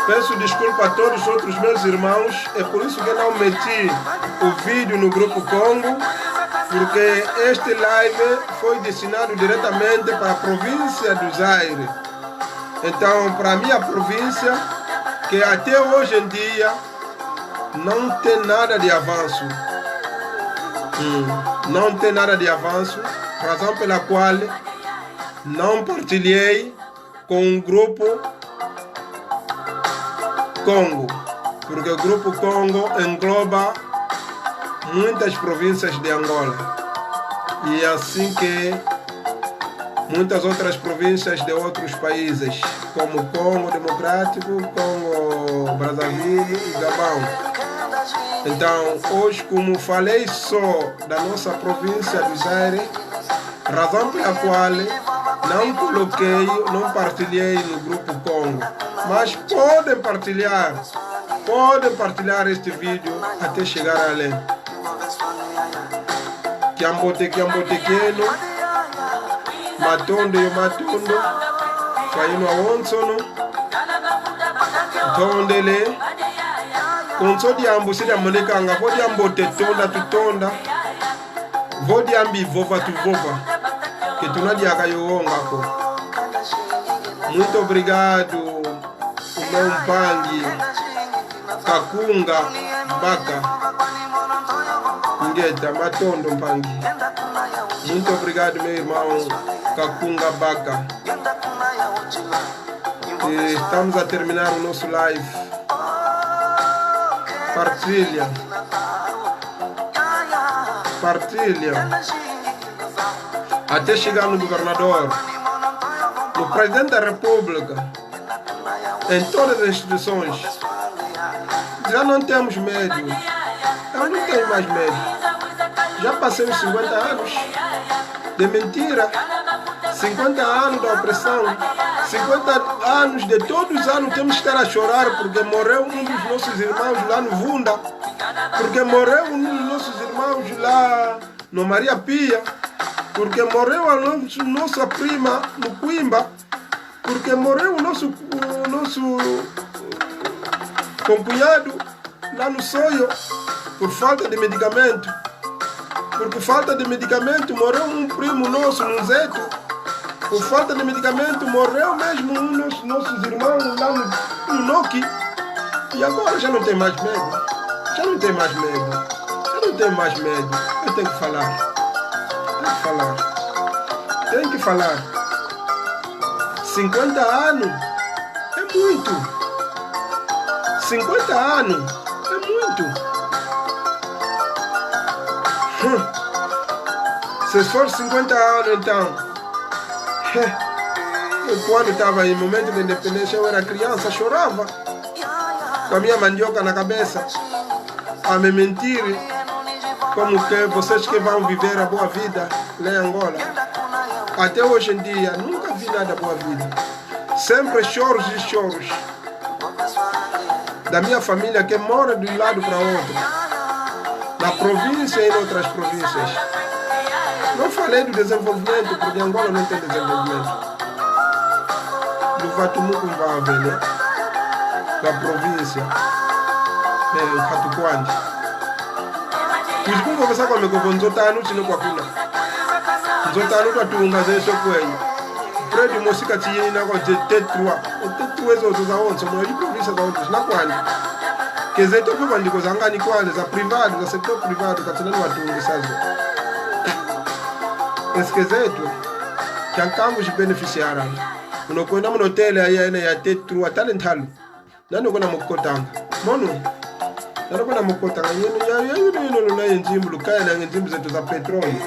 Peço desculpa a todos os outros meus irmãos, é por isso que não meti o vídeo no Grupo Congo, porque este live foi destinado diretamente para a província do Zaire. Então, para a minha província, que até hoje em dia não tem nada de avanço. Não tem nada de avanço, razão pela qual não partilhei com o Grupo Congo, porque o Grupo Congo engloba muitas províncias de Angola e assim que muitas outras províncias de outros países, como Congo Democrático, Congo Brazzaville e Gabão. Então, hoje, como falei só da nossa província do Zaire, razão pela qual não coloquei, não partilhei no Grupo Congo. Mas podem partilhar este vídeo até chegar além. Kiambotekeno, Matondo e Matondo, Faino Awonsono, Tondele, Konso diambo sida monekanga, Vodiambo tetonda tutonda, Vodiambi vova tu vova, que tu nadia kayongako. Muito obrigado. Meu Mpangi, Kakunga, Baka, Ngeta, Matondo Mpangi. Muito obrigado, meu irmão Kakunga Baka. E estamos a terminar o nosso live. Partilha. Até chegar no governador, no presidente da República. Em todas as instituições, já não temos medo. Eu não tenho mais medo. Já passei os 50 anos de mentira, 50 anos da opressão, 50 anos de todos os anos temos que estar a chorar porque morreu um dos nossos irmãos lá no Vunda, porque morreu um dos nossos irmãos lá no Maria Pia, porque morreu a nossa prima no Cuimba, porque morreu o nosso concunhado lá no Sonho por falta de medicamento. Porque falta de medicamento morreu um primo nosso no Zeto. Por falta de medicamento morreu mesmo um dos nossos irmãos lá no Noki. E agora já não tem mais medo. Eu tenho que falar. Tenho que falar. 50 anos é muito. 50 anos é muito. Se for 50 anos, então. Eu, quando estava em momento de independência, eu era criança, chorava com a minha mandioca na cabeça, a me mentir como que vocês que vão viver a boa vida lá em Angola. Até hoje em dia, nunca vi nada boa vida. Sempre choros e choros. Da minha família que mora de um lado para outro. Na província e em outras províncias. Não falei do desenvolvimento, porque Angola não tem desenvolvimento. Do Tuvatumu kumvavele da província Khatukwandi kuzikungovesa kwameko nzotano chino kwakuna nzotano twatunga zeso kwenye Fred Mosika tiyina kwa T3 ezo za onso mwa província za onso zinakwani kezeto kwa ndiko zangani kwale za privado za sector privado katina watungi sazo eske zetu kyankangu jibeneficiara unokwenda mu hotel ayene ya T3 talentalo nano kuna mukotanga mono nano kuna mukotanga yeno na njimbu lukaya na njimbu zetu za petroli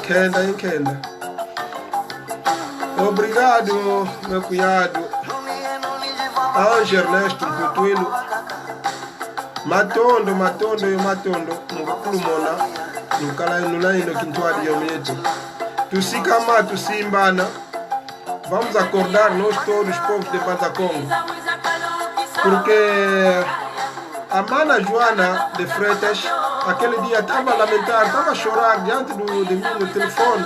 kenda obrigado meu cunhado Ange Ernesto Mputuelo matondo mukulumona nukala nulaino kintwali yometo tusikama tusimbana. Vamos acordar nós todos os povos de Banza Congo, porque a mana Joana de Freitas aquele dia estava a lamentar, estava a chorar diante de mim no telefone,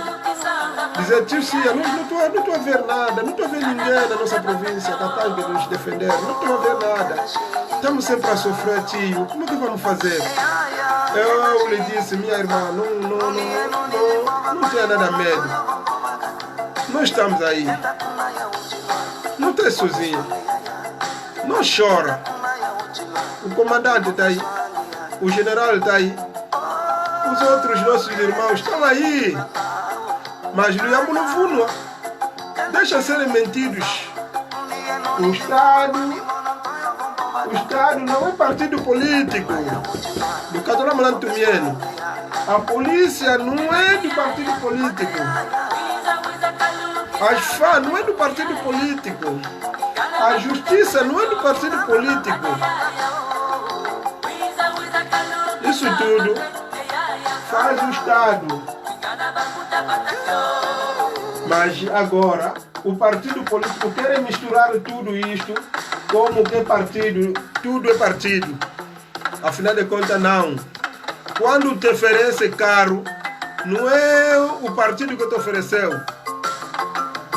dizer: tio Cia, não estou a ver nada, não estou a ver ninguém na nossa província capaz de nos defender, não estou a ver nada, estamos sempre a sofrer, tio, como é que vamos fazer? Eu lhe disse: minha irmã, não tenha nada medo, nós estamos aí, não está sozinho, não chora, o comandante está aí, o general está aí, os outros nossos irmãos estão aí, mas não deixa serem mentidos. O Estado não é partido político do Catola Malantumieno. A polícia não é do partido político. A FA não é do partido político. A justiça não é do partido político. Isso tudo faz o Estado. Mas agora o partido político quer misturar tudo isto como que partido, tudo é partido. Afinal de contas, não. Quando te oferece caro, não é o partido que te ofereceu,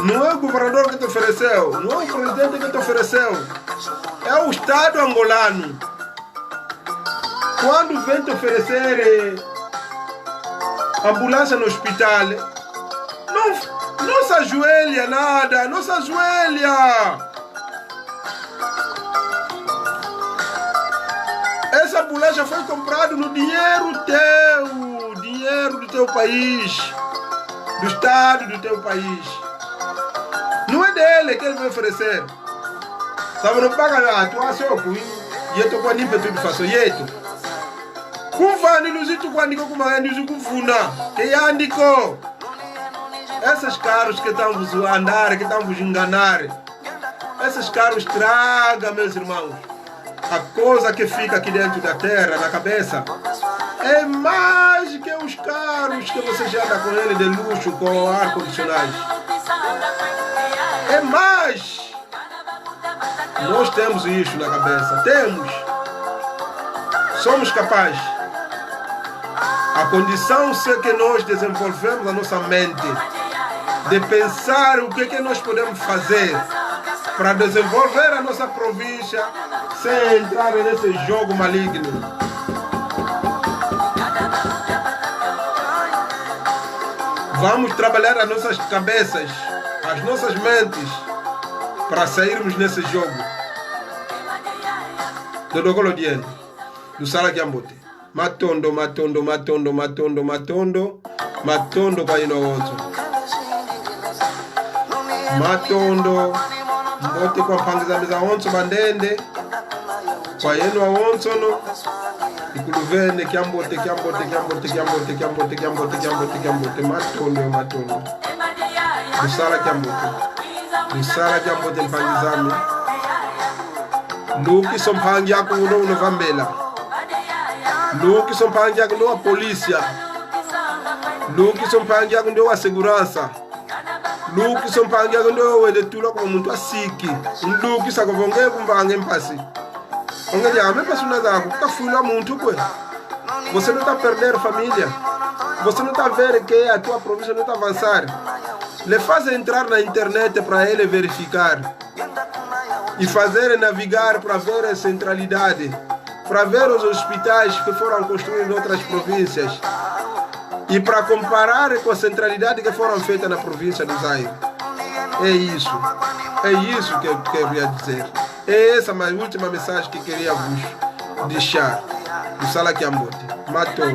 não é o governador que te ofereceu, não é o presidente que te ofereceu, é o Estado angolano. Quando vem te oferecer ambulância no hospital, não se ajoelha nada, não se ajoelha. Essa ambulância foi comprada no dinheiro do teu país, do Estado do teu país. Não é dele que ele vai oferecer. Sabe, não paga a tua soco, e eu estou com a nível tudo faço yeto. Kuvani luzito kwandiko kumagani uzikuvuna keyandiko. Esses carros que estão vos andar, que estão vos enganar, esses carros estragam, meus irmãos. A coisa que fica aqui dentro da terra, na cabeça, é mais que os carros que você já anda com ele de luxo, com ar-condicionado. É mais. Nós temos isso na cabeça, temos. Somos capazes. A condição é que nós desenvolvemos a nossa mente, de pensar o que nós podemos fazer para desenvolver a nossa província sem entrar nesse jogo maligno. Vamos trabalhar as nossas cabeças, as nossas mentes, para sairmos nesse jogo. Dodogolo Diene, do Sala Kiambote. Matondo kwa ino wonso. Matondo mbote kwa mpangiza miza wonso bandende kwa yenu wa wonso no ikuluvene kiambote matondo Musala kiambote mpangizami Luki sompangi yako uno vambela Luki sompangi yako ndo wa polícia Luki sompangi yako ndo wa segurança Luki sompangi yako ndo wede tula kwa muntu asiki Luki sakovonge kumvange mpasi Onge diame pasu na zako kafula muntu kwe Você não está a perder família. Você não está a ver que a tua província não está a avançar. lhe fazem entrar na internet para ele verificar e fazer navegar para ver a centralidade, para ver os hospitais que foram construídos em outras províncias e para comparar com a centralidade que foram feitas na província do Zaire. É isso que eu queria dizer. É essa a última mensagem que queria vos deixar do Sala Kiambote. Matou.